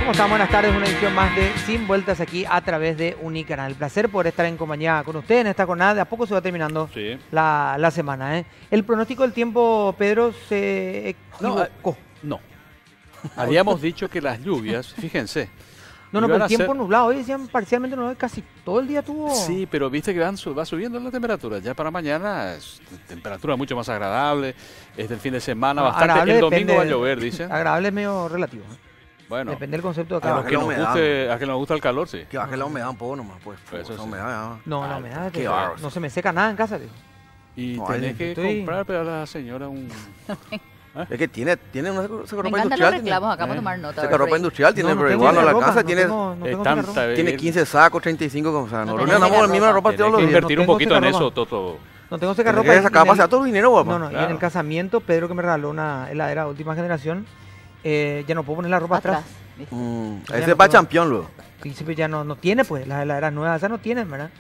¿Cómo están? Buenas tardes, una edición más de Sin Vueltas aquí a través de Unicanal. Placer poder estar en compañía con ustedes en esta jornada. De a poco se va terminando la semana. El pronóstico del tiempo, Pedro, se equivocó. No. Habíamos dicho que las lluvias, fíjense. No, pero el tiempo nublado. Hoy decían parcialmente nublado, casi todo el día tuvo... Sí, pero viste que va subiendo la temperatura. Ya para mañana es temperatura mucho más agradable. Es del fin de semana, bastante. El domingo va a llover, dicen. Agradable es medio relativo. Bueno, depende del concepto de a calor. que nos gusta el calor, sí. Que baje la humedad un poco nomás, pues. Eso sí. No, la humedad, qué no se me seca nada en casa. Y No, tenés que estoy- comprar para la señora un... Es que tiene una Me ropa encantan los industrial. reclamos acá para tomar nota. Esa ropa industrial tiene, pero tengo igual no la ropa, alcanza. no Tiene, tengo tanta- ropa. tiene 15 sacos, 35, o sea, No no tenés andamos la misma secarropa. ropa todos Tenés los que días. invertir un tengo poquito en secarropa. eso, Toto. No tengo Tenés secarropa. que y sacar a en el- pasear todo el dinero, guapa. No, y en Claro. el casamiento, Pedro que me regaló una heladera de última generación, ya no puedo poner la ropa atrás. ¿viste? Ese es para campeón, luego. Príncipe ya no tiene, pues, las heladeras nuevas esas no tienen, ¿verdad?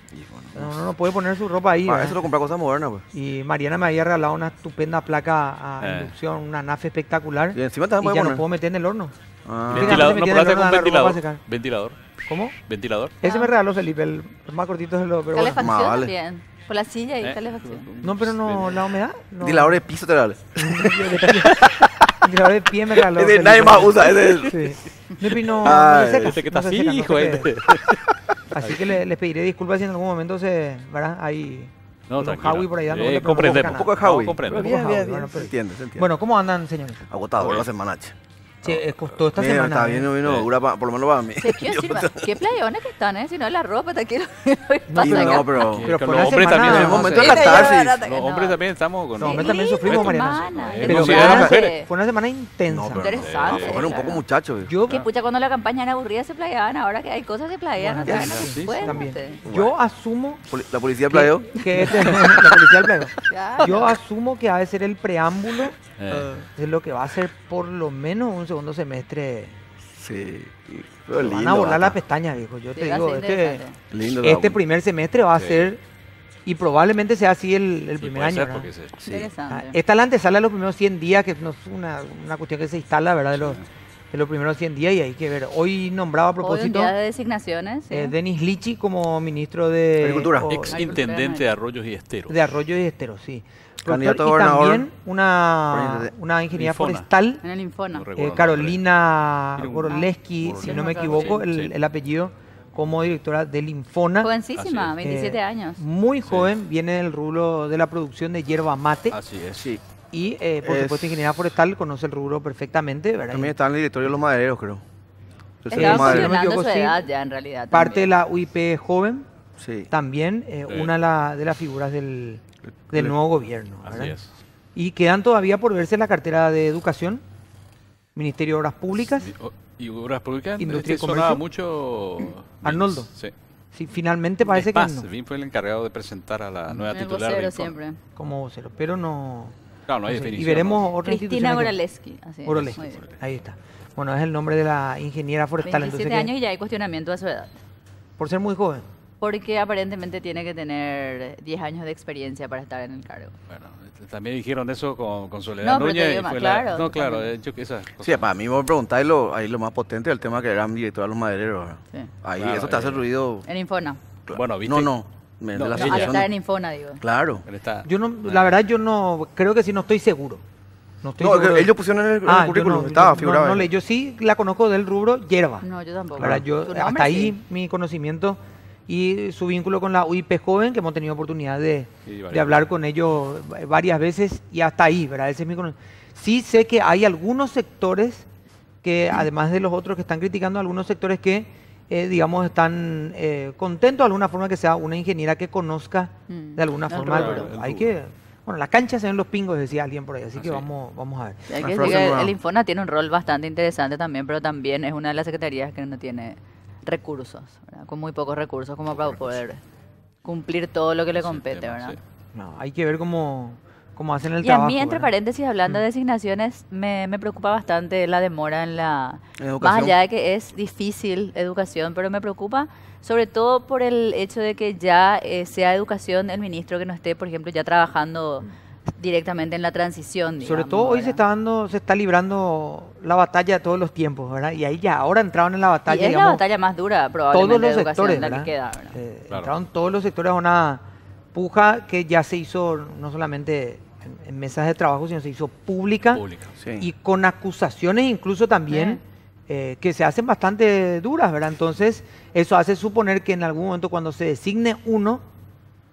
Uno no puede poner su ropa ahí. Para ¿verdad? eso lo compra cosas modernas, pues. Y Mariana me había regalado una estupenda placa a inducción, una NAF espectacular. Y encima también Y puede ya no poner. puedo meter en el horno. Ah. Mira, Ventilador, me no tiene probaste el con horno de la ropa ventilador. para secar. Ventilador. ¿Cómo? Ventilador. Ese me regaló Felipe, el más cortito de lo, pero bueno. Calefacción Más vale. también. Por la silla y calefacción. No, pero no, la humedad. No. Ventilador de piso te dale. Ventilador de pie me regaló. Ese Felipe. nadie más usa, ese es. Sí. No, pero no, Ay, no se seca, Este que no está se seca, así, no hijo. se quede. Así que les pediré disculpas si en algún momento ¿verdad? Hay No, unos tranquilo. Howie por ahí dando vueltas, pero no comprendemos. busca Un poco de nada. Howie. comprendo. Pero bien, Howie, bien, bueno, bien. pero- Se entiende. Bueno, ¿cómo andan, señores? Agotado la semana, che. Che, costó esta Mira, semana. está bien, vino dura por lo menos para mí. Se quedó encima. Qué playones que están, ¿eh? Si no es la ropa, te quiero. Sí, no, pero... Pero Que fue los una hombres semana- también En el tenemos momento de que- la catarsis. Los hombres también estamos con... Los hombres también sufrimos, Mariana. Pero Pero sí, fue de las una, mujeres. fue una semana intensa. No, pero Interesante. bueno, un poco muchacho. Yo, Que pucha, cuando la campaña era aburrida se playaban, ahora que hay cosas de playar, no Bueno, saben sí, lo sí, que pueden. también. ustedes. Yo asumo La policía playó. que la policía del playo. Claro. Yo asumo que ha de ser el preámbulo Eh. de lo que va a ser por lo menos un segundo semestre. Sí. Pero Van lindo, a volar vato. las pestañas, viejo. Yo Sí, te va a digo, ser este interesante. Lindo. primer semestre va a Sí. ser, y probablemente sea así el Sí, primer puede año. ser, ¿verdad? porque sí. Sí. Interesante. Esta es la antesala de los primeros 100 días, que no es una cuestión que se instala, ¿verdad? De los primeros 100 días, y hay que ver. Hoy nombraba a Hoy un propósito día de designaciones. ¿sí? Denis Lichi como ministro de Agricultura. Ex intendente de Arroyos y Esteros. de Arroyo y Esteros, sí. Candidato a Y gobernador. también una ingeniera Infona. forestal, En el Infona. No recuerdo el Carolina nombre. Goroleski, si sí, no me sí, equivoco, sí. el apellido, como directora del Infona. Jovencísima, Así es. 27 años. Muy joven, viene del rubro de la producción de hierba mate Así es. Sí. y, por Es- supuesto, ingeniera forestal, conoce el rubro perfectamente, ¿verdad? También está en el directorio de los madereros, creo. Yo sé Sí, los Estaba sí, no me madereros. funcionando equivoco, su sí. edad ya en realidad. Parte de también. la UIP joven, Sí. también una de las figuras del nuevo gobierno, ¿verdad? Así es. Y quedan todavía por verse la cartera de Educación, Ministerio de Obras Públicas. Y Obras Públicas, Industria y sonaba Comercio. mucho... Arnoldo. Sí. Sí, finalmente parece Es más, que no, Vin fue el encargado de presentar a la nueva El titular. vocero de Infona. siempre. como vocero, pero no. Claro, no hay no sé. definición. Y veremos ¿no? otra Cristina institución. Goraleski. Así es. Orolescu, Muy bien. ahí está. Bueno, es el nombre de la ingeniera forestal, 27 entonces años y ya hay cuestionamiento de su edad. por ser muy joven. Porque aparentemente tiene que tener 10 años de experiencia para estar en el cargo. Bueno, también dijeron eso con Soledad No, pero te Núñez. digo y más, fue claro, no, claro, totalmente. he hecho que esas Sí, cosas. para mí vos preguntáis ahí lo más potente del tema que eran director de los madereros. ¿verdad? Sí. Ahí Claro, eso te hace ruido. En Infona. Bueno, ¿viste? No. De No, la ella. No, al situación. estar en Infona, digo. Claro. Él está- Yo no, la verdad, yo no, creo que sí, no estoy seguro. No estoy No, seguro que de- ellos pusieron en el yo currículum, no, estaba yo figurado. no ahí. leí. Yo sí la conozco del rubro hierba. No, yo tampoco. ¿Verdad? Yo, Su hasta nombre, ahí sí. mi conocimiento y su vínculo con la UIP joven, que hemos tenido oportunidad de varias hablar con ellos varias veces, y hasta ahí, ¿verdad? Ese es mi conocimiento. Sí sé que hay algunos sectores que, además de los otros que están criticando, algunos sectores que, digamos, están contentos de alguna forma que sea una ingeniera que conozca de alguna El forma. rubro. Pero hay que, bueno, las canchas se ven los pingos, decía alguien por ahí, así que Así. vamos a ver. Hay Una que frase decir que nueva. el Infona tiene un rol bastante interesante también, pero también es una de las secretarías que no tiene recursos, ¿verdad? Con muy pocos recursos como para poder cumplir todo lo que le ese compete, tema, ¿verdad? sí. No, hay que ver cómo hacen el Y a trabajo. mí, entre ¿verdad? paréntesis, hablando de designaciones, me preocupa bastante la demora en la... En Más educación. allá de que es difícil educación, pero me preocupa sobre todo por el hecho de que ya sea educación el ministro que no esté, por ejemplo, ya trabajando directamente en la transición, Sobre digamos, todo hoy ¿verdad? se está librando la batalla de todos los tiempos, ¿verdad? Y ahí ya ahora entraron en la Y batalla, es la digamos, batalla más dura todos probablemente de los educación sectores, la que ¿verdad? queda, ¿verdad? Claro. Entraron todos los sectores a una puja que ya se hizo no solamente en mesas de trabajo, sino se hizo pública. Pública. Sí. Y con acusaciones incluso también que se hacen bastante duras, ¿verdad? Entonces, eso hace suponer que en algún momento cuando se designe uno,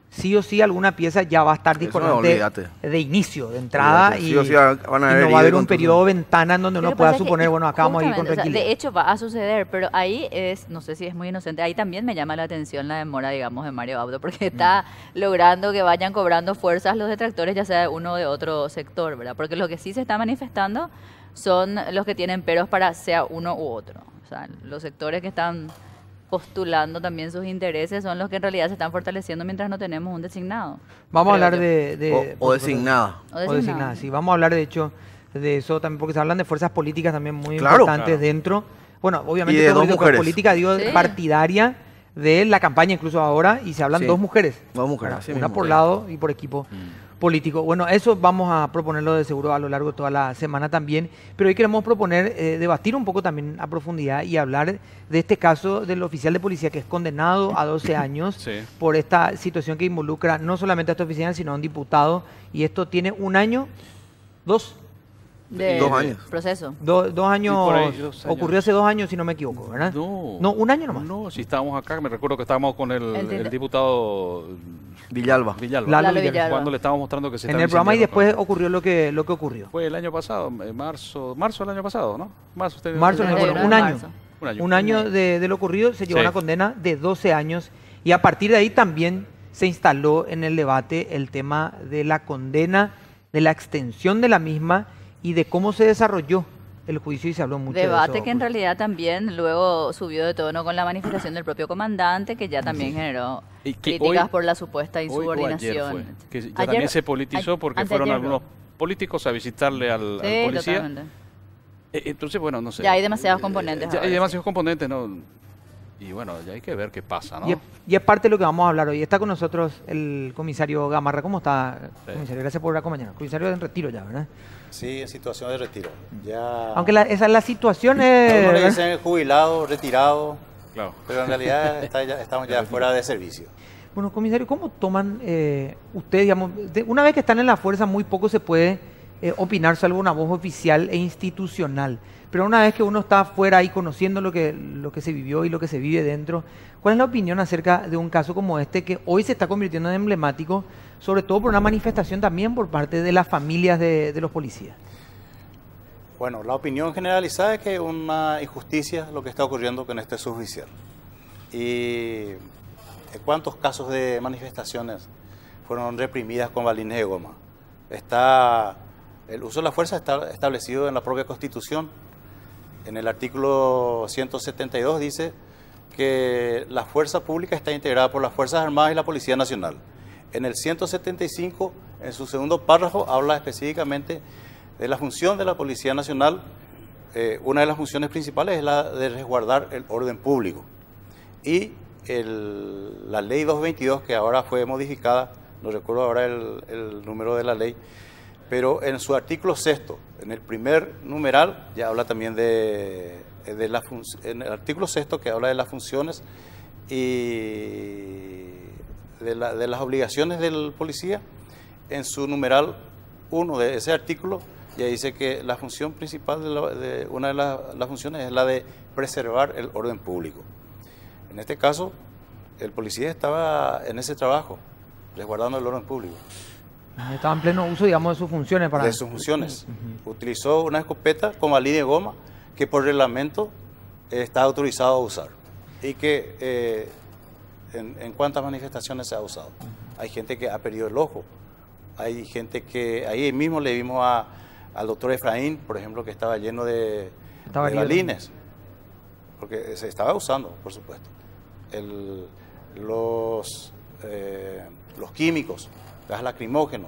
sí o sí alguna pieza ya va a estar Eso no, discordante olvídate. de inicio, de entrada, Olvídate. y, Sí o sí van a y haber no va a heridos, haber un entonces. periodo ventana en donde Lo uno que pueda pasa es que suponer, bueno, acá vamos a ir con justamente, o sea, tranquilidad. de hecho va a suceder, pero ahí es, no sé si es muy inocente, ahí también me llama la atención la demora, digamos, de Mario Abdo, porque está logrando que vayan cobrando fuerzas los detractores, ya sea de uno o de otro sector, ¿verdad? Porque lo que sí se está manifestando son los que tienen peros para sea uno u otro. O sea, los sectores que están postulando también sus intereses son los que en realidad se están fortaleciendo mientras no tenemos un designado. Vamos a creo hablar yo. de O designada. o designada, sí. Vamos a hablar, de hecho, de eso también, porque se hablan de fuerzas políticas también muy Claro. importantes Claro. dentro. Bueno, obviamente, Y de todo dos político, mujeres. política, digo, Sí. partidaria de la campaña, incluso ahora, y se hablan Sí. dos mujeres. Dos mujeres, ¿verdad? así Una mismo. por Sí. lado y por equipo político. Bueno, eso vamos a proponerlo de seguro a lo largo de toda la semana también, pero hoy queremos proponer debatir un poco también a profundidad y hablar de este caso del oficial de policía que es condenado a 12 años Sí. por esta situación que involucra no solamente a este oficial, sino a un diputado, y esto tiene un año, dos, De 2 años. proceso. dos años, por ahí, 2 años. ocurrió hace 2 años si no me equivoco, ¿verdad? No. un año nomás. No, si estábamos acá, me recuerdo que estábamos con el El diputado Villalba. Villalba. Lalo Lalo Villalba. Villalba. Cuando le estábamos mostrando que se En estaba el programa y incendiando después todo. ocurrió lo que ocurrió. Fue el año pasado, marzo del año pasado, ¿no? Marzo, Marzo del año Sí, pasado, un de año. marzo. Un año. Un año de lo ocurrido se llevó Sí. una condena de 12 años y a partir de ahí también se instaló en el debate el tema de la condena, de la extensión de la misma y de cómo se desarrolló el juicio, y se habló mucho de Debate eso. que en realidad también luego subió de tono con la manifestación del propio comandante, que ya también generó Y que críticas hoy- por la supuesta Hoy o ayer insubordinación. fue, que ya Ayer- también se politizó porque fueron anteayer, algunos políticos a visitarle al Sí, policía. totalmente. Entonces, bueno, no sé. Ya hay demasiados componentes Ya ahora, hay sí. demasiados componentes, ¿no? Y bueno, ya hay que ver qué pasa, ¿no? Y es parte de lo que vamos a hablar hoy. Está con nosotros el comisario Gamarra. ¿Cómo está, Sí. comisario? Gracias por acompañarnos. Comisario en retiro ya, ¿verdad? Sí, en situación de retiro. Ya. Aunque esa es la situación. Algunos le ¿verdad? dicen jubilado, retirado, Claro. pero en realidad estamos ya fuera de servicio. Bueno, comisario, ¿cómo toman ustedes, digamos, una vez que están en la fuerza, muy poco se puede opinar salvo una voz oficial e institucional? Pero una vez que uno está afuera ahí conociendo lo que se vivió y lo que se vive dentro, ¿cuál es la opinión acerca de un caso como este que hoy se está convirtiendo en emblemático, sobre todo por una manifestación también por parte de las familias de los policías? Bueno, la opinión generalizada es que es una injusticia lo que está ocurriendo con este suboficial. ¿Y cuántos casos de manifestaciones fueron reprimidas con balines de goma? El uso de la fuerza está establecido en la propia Constitución. En el artículo 172 dice que la fuerza pública está integrada por las Fuerzas Armadas y la Policía Nacional. En el 175, en su segundo párrafo, habla específicamente de la función de la Policía Nacional. Una de las funciones principales es la de resguardar el orden público. Y la ley 222, que ahora fue modificada, no recuerdo ahora el número de la ley, pero en su artículo 6º, en el primer numeral, ya habla también en el artículo 6º, que habla de las funciones y de las obligaciones del policía. En su numeral 1 de ese artículo ya dice que la función principal una de las funciones es la de preservar el orden público. En este caso, el policía estaba en ese trabajo, resguardando el orden público. Estaba en pleno uso, digamos, de sus funciones. De sus funciones. Utilizó una escopeta con balín de goma que por reglamento está autorizado a usar. Y que en cuántas manifestaciones se ha usado. Hay gente que ha perdido el ojo. Hay gente que ahí mismo le vimos al doctor Efraín, por ejemplo, que estaba lleno de balines. Porque se estaba usando, por supuesto. Los químicos, gas lacrimógeno.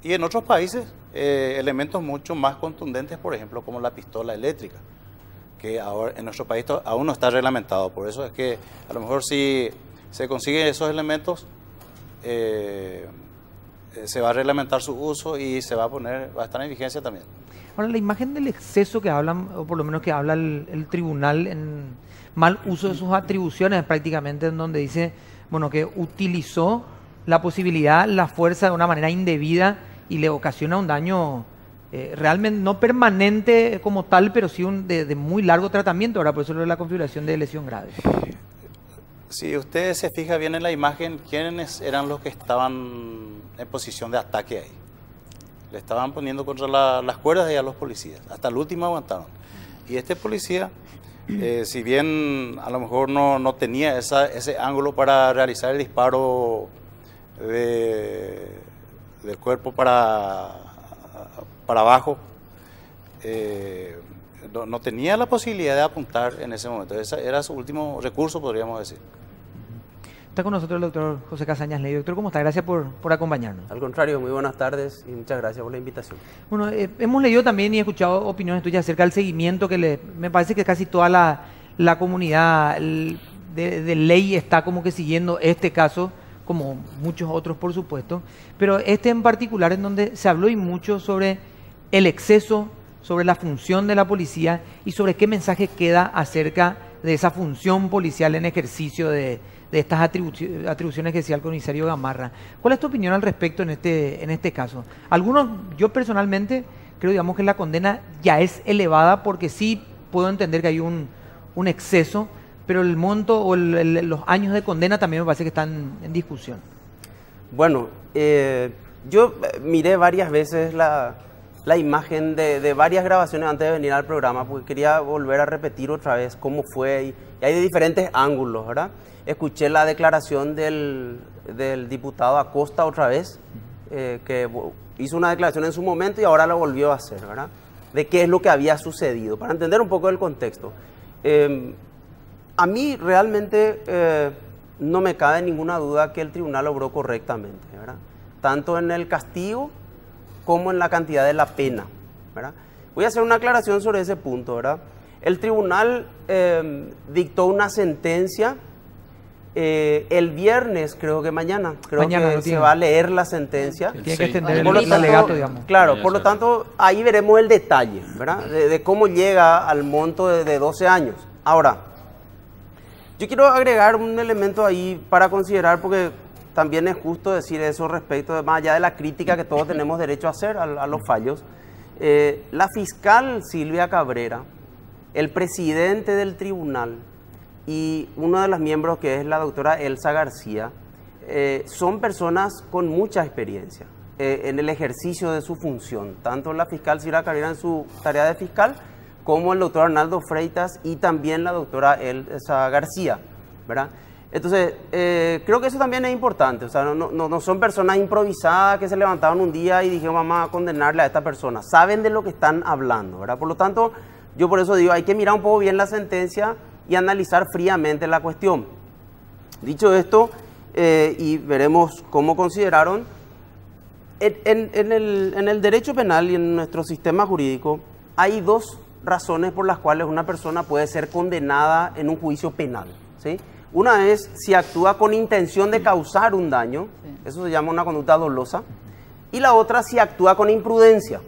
Y en otros países, elementos mucho más contundentes, por ejemplo, como la pistola eléctrica, que ahora en nuestro país aún no está reglamentado. Por eso es que a lo mejor si se consiguen esos elementos, se va a reglamentar su uso y va a estar en vigencia también. Ahora, la imagen del exceso que hablan, o por lo menos que habla el tribunal en mal uso de sus atribuciones prácticamente, en donde dice, bueno, que utilizó la posibilidad, la fuerza de una manera indebida y le ocasiona un daño realmente no permanente como tal, pero sí de muy largo tratamiento. Ahora, por eso lo de la configuración de lesión grave. Si usted se fija bien en la imagen, ¿quiénes eran los que estaban en posición de ataque ahí? Le estaban poniendo contra las cuerdas y a los policías. Hasta el último aguantaron. Y este policía, si bien a lo mejor no tenía ese ángulo para realizar el disparo del cuerpo para abajo, no tenía la posibilidad de apuntar en ese momento. Ese era su último recurso, podríamos decir. Está con nosotros el doctor José Casañas Ley. Doctor, ¿cómo está? Gracias por acompañarnos. Al contrario, muy buenas tardes y muchas gracias por la invitación. Bueno, hemos leído también y escuchado opiniones tuyas acerca del seguimiento que me parece que casi toda la comunidad de ley está como que siguiendo este caso, como muchos otros por supuesto, pero este en particular en donde se habló y mucho sobre el exceso, sobre la función de la policía y sobre qué mensaje queda acerca de esa función policial en ejercicio de estas atribuciones que decía el comisario Gamarra. ¿Cuál es tu opinión al respecto en este caso? Algunos, yo personalmente creo, digamos, que la condena ya es elevada porque sí puedo entender que hay un exceso, pero el monto o los años de condena también me parece que están en discusión. Bueno, yo miré varias veces la imagen de varias grabaciones antes de venir al programa porque quería volver a repetir otra vez cómo fue y hay de diferentes ángulos, ¿verdad? Escuché la declaración del diputado Acosta otra vez, que hizo una declaración en su momento y ahora la volvió a hacer, ¿verdad? De qué es lo que había sucedido, para entender un poco el contexto. A mí realmente no me cabe ninguna duda que el tribunal obró correctamente, ¿verdad? Tanto en el castigo como en la cantidad de la pena, ¿verdad? Voy a hacer una aclaración sobre ese punto, ¿verdad? El tribunal dictó una sentencia el viernes, creo que mañana que se va a leer la sentencia. Tiene que extender el alegato, digamos. Claro, por lo tanto, ahí veremos el detalle, ¿verdad? De cómo llega al monto de 12 años. Ahora, yo quiero agregar un elemento ahí para considerar, porque también es justo decir eso respecto de más allá de la crítica que todos tenemos derecho a hacer a los fallos. La fiscal Silvia Cabrera, el presidente del tribunal y uno de los miembros que es la doctora Elsa García, son personas con mucha experiencia en el ejercicio de su función, tanto la fiscal Silvia Cabrera en su tarea de fiscal, como el doctor Arnaldo Freitas y también la doctora Elsa García, ¿verdad? Entonces, creo que eso también es importante, o sea, no son personas improvisadas que se levantaron un día y dijeron vamos a condenarle a esta persona, saben de lo que están hablando, ¿verdad? Por lo tanto, yo por eso digo, hay que mirar un poco bien la sentencia y analizar fríamente la cuestión. Dicho esto, y veremos cómo consideraron, en el derecho penal y en nuestro sistema jurídico hay dos razones por las cuales una persona puede ser condenada en un juicio penal, ¿sí? Una es si actúa con intención de causar un daño, eso se llama una conducta dolosa, y la otra si actúa con imprudencia,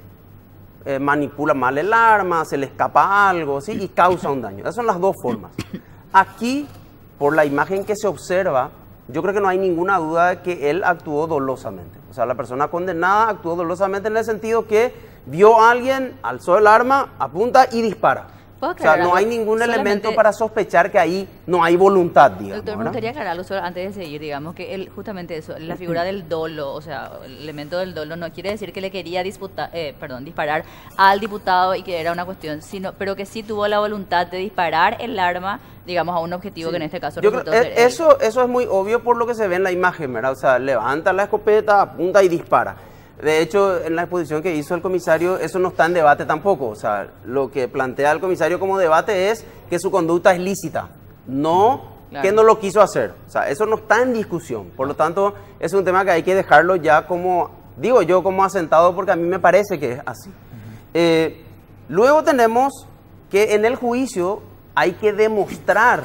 manipula mal el arma, se le escapa algo, ¿sí? Y causa un daño. Esas son las dos formas. Aquí, por la imagen que se observa, yo creo que no hay ninguna duda de que él actuó dolosamente. O sea, la persona condenada actuó dolosamente en el sentido que vio a alguien, alzó el arma, apunta y dispara. O sea, no hay ningún elemento para sospechar que ahí no hay voluntad, digamos. Doctor, me gustaría aclararlo solo antes de seguir, digamos, que justamente eso, la figura del dolo, o sea, el elemento del dolo no quiere decir que le quería disparar al diputado y que era una cuestión, pero que sí tuvo la voluntad de disparar el arma, digamos, a un objetivo que en este caso resultó ser eso es muy obvio por lo que se ve en la imagen, ¿verdad? O sea, levanta la escopeta, apunta y dispara. De hecho, en la exposición que hizo el comisario, eso no está en debate tampoco. O sea, lo que plantea el comisario como debate es que su conducta es lícita, no que no lo quiso hacer. O sea, eso no está en discusión. Por lo tanto, es un tema que hay que dejarlo ya como, digo yo, como asentado, porque a mí me parece que es así. Luego tenemos que en el juicio hay que demostrar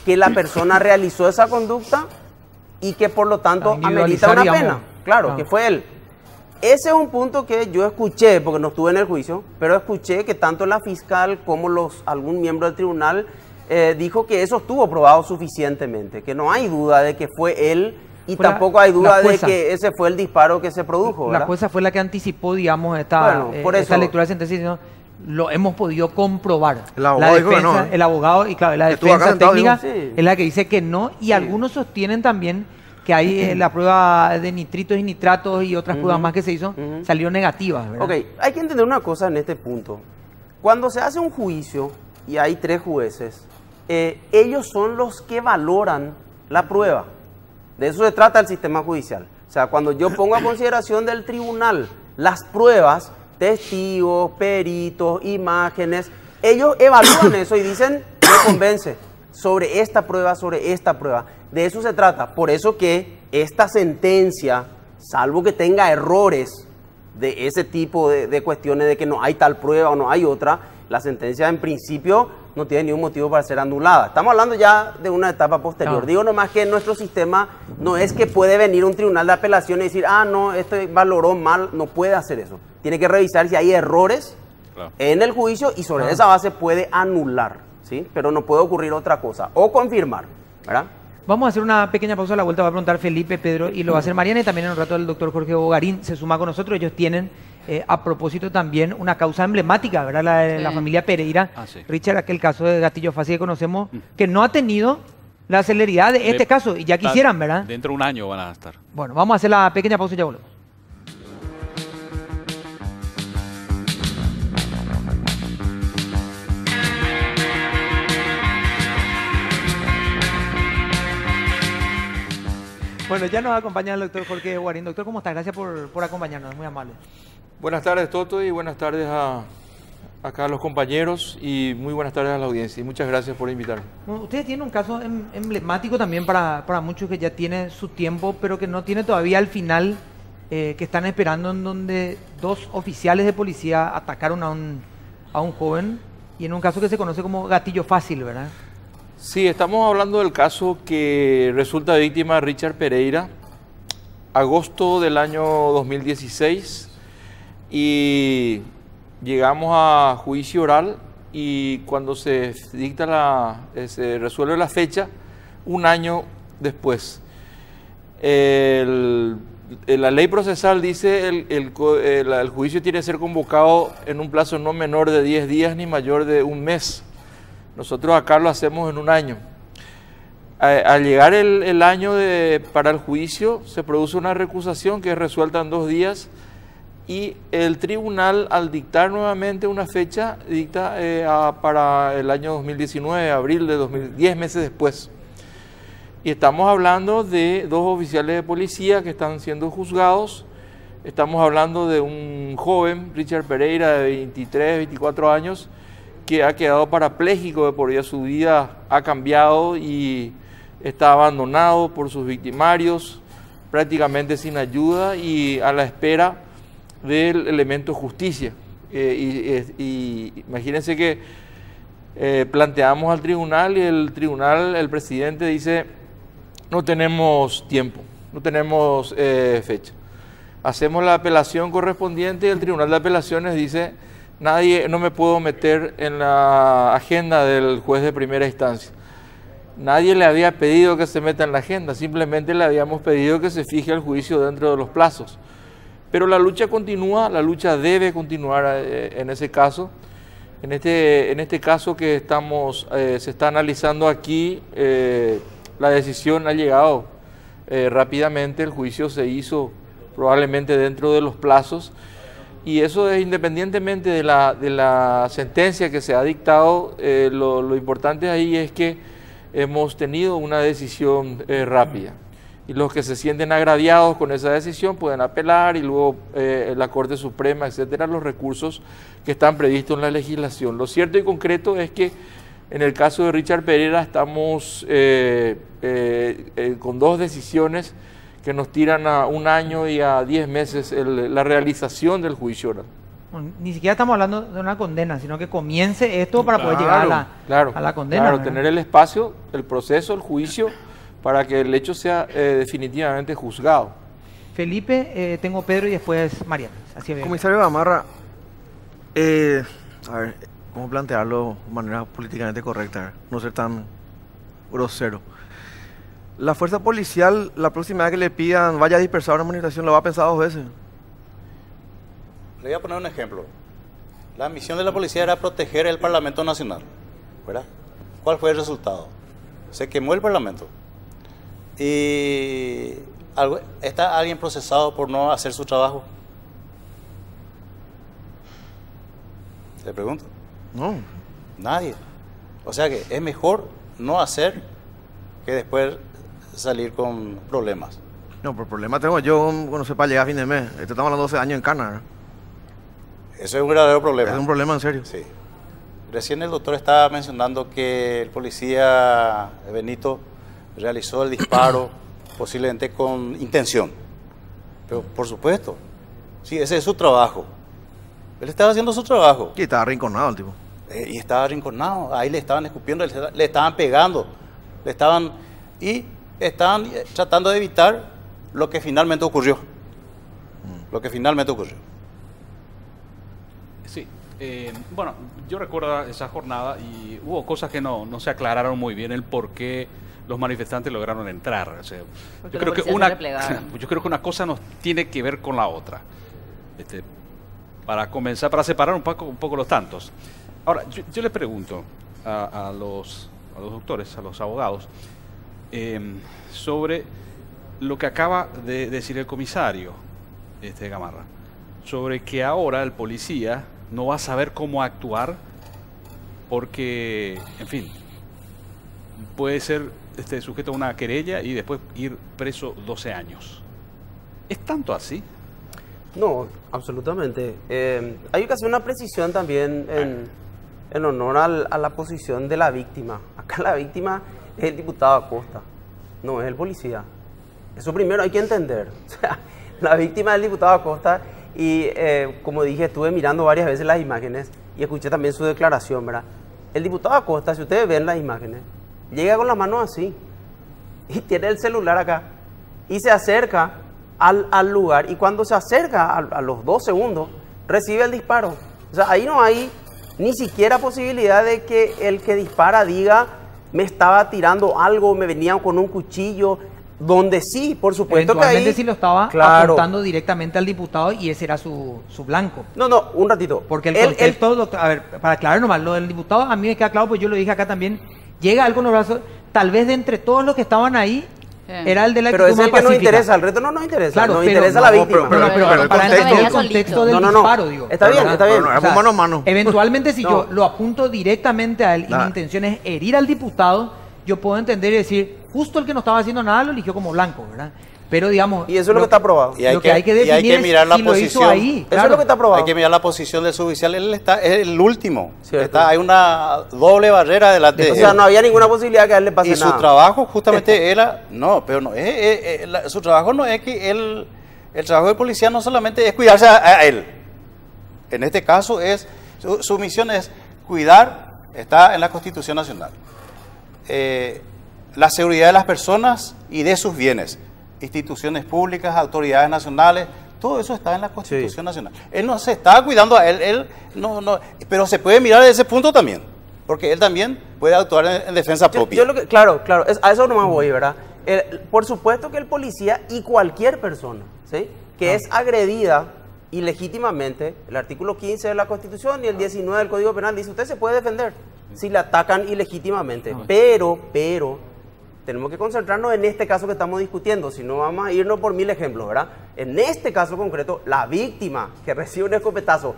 que la persona realizó esa conducta y que por lo tanto amerita una pena. claro, que fue él. Ese es un punto que yo escuché, porque no estuve en el juicio, pero escuché que tanto la fiscal como algún miembro del tribunal dijo que eso estuvo probado suficientemente, que no hay duda de que fue él y tampoco hay duda de que ese fue el disparo que se produjo, ¿verdad? La jueza fue la que anticipó, digamos, esta lectura de sentencia, diciendo, lo hemos podido comprobar. El abogado dijo que no, el abogado y claro, la defensa técnica es la que dice que no, y algunos sostienen también que hay la prueba de nitritos y nitratos y otras pruebas más que se hizo, salió negativas, ¿verdad? Ok, hay que entender una cosa en este punto. Cuando se hace un juicio y hay 3 jueces, ellos son los que valoran la prueba. De eso se trata el sistema judicial. O sea, cuando yo pongo a consideración del tribunal las pruebas, testigos, peritos, imágenes, ellos evalúan eso y dicen, me convence sobre esta prueba, sobre esta prueba. De eso se trata. Por eso que esta sentencia, salvo que tenga errores de ese tipo de cuestiones de que no hay tal prueba o no hay otra, la sentencia en principio no tiene ningún motivo para ser anulada. Estamos hablando ya de una etapa posterior. No. Digo nomás que nuestro sistema no es que puede venir un tribunal de apelación y decir, no, esto valoró mal, no puede hacer eso. Tiene que revisar si hay errores en el juicio y sobre esa base puede anular, ¿sí? Pero no puede ocurrir otra cosa, o confirmar, ¿verdad? Vamos a hacer una pequeña pausa, a la vuelta va a preguntar Felipe, Pedro, y lo va a hacer Mariana, y también en un rato el doctor Jorge Bogarín se suma con nosotros. Ellos tienen, a propósito también, una causa emblemática, ¿verdad? La familia Pereira. Richard, aquel caso de Gatillo Fácil que conocemos, que no ha tenido la celeridad de este caso, y ya quisieran, ¿verdad? Dentro de un año van a estar. Bueno, vamos a hacer la pequeña pausa y ya volvemos. Bueno, ya nos acompaña el doctor Jorge Bogarín. Doctor, ¿cómo está? Gracias por acompañarnos, muy amable. Buenas tardes, Toto, y buenas tardes acá a los compañeros, y muy buenas tardes a la audiencia, y muchas gracias por invitarme. Bueno, ustedes tienen un caso emblemático también para muchos, que ya tiene su tiempo, pero que no tiene todavía el final que están esperando, en donde 2 oficiales de policía atacaron a un joven, y en un caso que se conoce como Gatillo Fácil, ¿verdad? Sí, estamos hablando del caso que resulta víctima Richard Pereira, agosto del año 2016, y llegamos a juicio oral, y cuando se dicta se resuelve la fecha, un año después. La ley procesal dice el juicio tiene que ser convocado en un plazo no menor de 10 días ni mayor de un mes. Nosotros acá lo hacemos en un año. Al llegar el año para el juicio, se produce una recusación que es resuelta en 2 días, y el tribunal, al dictar nuevamente una fecha, dicta para el año 2019, abril de 10 meses después. Y estamos hablando de 2 oficiales de policía que están siendo juzgados. Estamos hablando de un joven, Richard Pereira, de 23, 24 años, que ha quedado parapléjico de por vida. Su vida ha cambiado y está abandonado por sus victimarios, prácticamente sin ayuda y a la espera del elemento justicia. Y imagínense que planteamos al tribunal, y el presidente dice, no tenemos tiempo, no tenemos fecha. Hacemos la apelación correspondiente y el tribunal de apelaciones dice, no me puedo meter en la agenda del juez de primera instancia. Nadie le había pedido que se meta en la agenda, simplemente le habíamos pedido que se fije el juicio dentro de los plazos. Pero la lucha continúa, la lucha debe continuar en ese caso. En este caso que se está analizando aquí, la decisión ha llegado rápidamente, el juicio se hizo probablemente dentro de los plazos. Y eso es independientemente de la sentencia que se ha dictado, lo importante ahí es que hemos tenido una decisión rápida. Y los que se sienten agraviados con esa decisión pueden apelar, y luego la Corte Suprema, etcétera, los recursos que están previstos en la legislación. Lo cierto y concreto es que en el caso de Richard Pereira estamos con 2 decisiones que nos tiran a 1 año y a 10 meses la realización del juicio oral. Bueno, ni siquiera estamos hablando de una condena, sino que comience esto para poder llegar a la condena. Claro, tener el espacio, el proceso, el juicio, para que el hecho sea definitivamente juzgado. Felipe, tengo Pedro y después Mariana. Así es. Comisario Gamarra, a ver, ¿cómo plantearlo de manera políticamente correcta? No ser tan grosero. La fuerza policial, la próxima vez que le pidan vaya a dispersar una manifestación, lo va a pensar 2 veces. Le voy a poner un ejemplo. La misión de la policía era proteger el Parlamento Nacional, ¿verdad? ¿Cuál fue el resultado? Se quemó el Parlamento. Y ¿está alguien procesado por no hacer su trabajo? Le pregunto. No. Nadie. O sea que es mejor no hacer que después salir con problemas. No, pero el problema tengo yo cuando sepa llegar a fin de mes. Estamos hablando de 12 años en Cana, ¿verdad? Eso es un verdadero problema. Es un problema en serio. Sí. Recién el doctor estaba mencionando que el policía Benito realizó el disparo posiblemente con intención. Pero por supuesto, sí, ese es su trabajo. Él estaba haciendo su trabajo. Y estaba arrinconado el tipo. Y estaba arrinconado. Ahí le estaban escupiendo, le estaban pegando, estaban tratando de evitar lo que finalmente ocurrió. Lo que finalmente ocurrió. Sí, bueno, yo recuerdo esa jornada y hubo cosas que no se aclararon muy bien el por qué los manifestantes lograron entrar. O sea, yo creo que una cosa nos tiene que ver con la otra. Para comenzar, para separar un poco los tantos. Ahora, yo le pregunto a los doctores, a los abogados, sobre lo que acaba de decir el comisario Gamarra, sobre que ahora el policía no va a saber cómo actuar porque, en fin, puede ser sujeto a una querella y después ir preso 12 años. ¿Es tanto así? No, absolutamente. Hay que hacer una precisión también en honor a la posición de la víctima. Acá la víctima es el diputado Acosta, no es el policía. Eso primero hay que entender. O sea, la víctima es el diputado Acosta y, como dije, estuve mirando varias veces las imágenes y escuché también su declaración, ¿verdad? El diputado Acosta, si ustedes ven las imágenes, llega con las manos así y tiene el celular acá y se acerca al lugar, y cuando se acerca a los 2 segundos recibe el disparo. O sea, ahí no hay ni siquiera posibilidad de que el que dispara diga me estaba tirando algo, me venían con un cuchillo, donde sí, por supuesto que ahí... sí lo estaba apuntando directamente al diputado y ese era su blanco. No, un ratito. Porque el contexto, doctor, a ver, para aclarar nomás, lo del diputado a mí me queda claro, pues yo lo dije acá también, llega algo en los brazos, tal vez de entre todos los que estaban ahí, era el de la actitud más pacífica. Pero es el que nos interesa, el reto no nos interesa, claro, nos interesa la víctima. Pero para entender el contexto del disparo, digo. Está bien. No, es mano a mano. Eventualmente, si yo lo apunto directamente a él y mi intención es herir al diputado, yo puedo entender y decir, justo el que no estaba haciendo nada lo eligió como blanco, ¿verdad? Pero digamos... Y eso es lo que está aprobado. Lo que hay que definir es si lo hizo ahí. Eso es lo que está aprobado. Hay que mirar la posición del suboficial. Él es el último. Hay una doble barrera delante de él. O sea, no había ninguna posibilidad que a él le pase nada. Y su trabajo justamente era... No, pero no. Su trabajo no es que él... El trabajo del policía no solamente es cuidarse a él. En este caso su misión es cuidar, está en la Constitución Nacional, la seguridad de las personas y de sus bienes. Instituciones públicas, autoridades nacionales, todo eso está en la Constitución Nacional. Él no se está cuidando a él no, pero se puede mirar desde ese punto también, porque él también puede actuar en defensa propia. Claro, a eso nomás voy, ¿verdad? Por supuesto que el policía y cualquier persona, ¿sí?, que es agredida ilegítimamente, el artículo 15 de la Constitución y el 19 del Código Penal dice, usted se puede defender si le atacan ilegítimamente, pero tenemos que concentrarnos en este caso que estamos discutiendo, si no vamos a irnos por 1000 ejemplos, ¿verdad? En este caso concreto, la víctima que recibe un escopetazo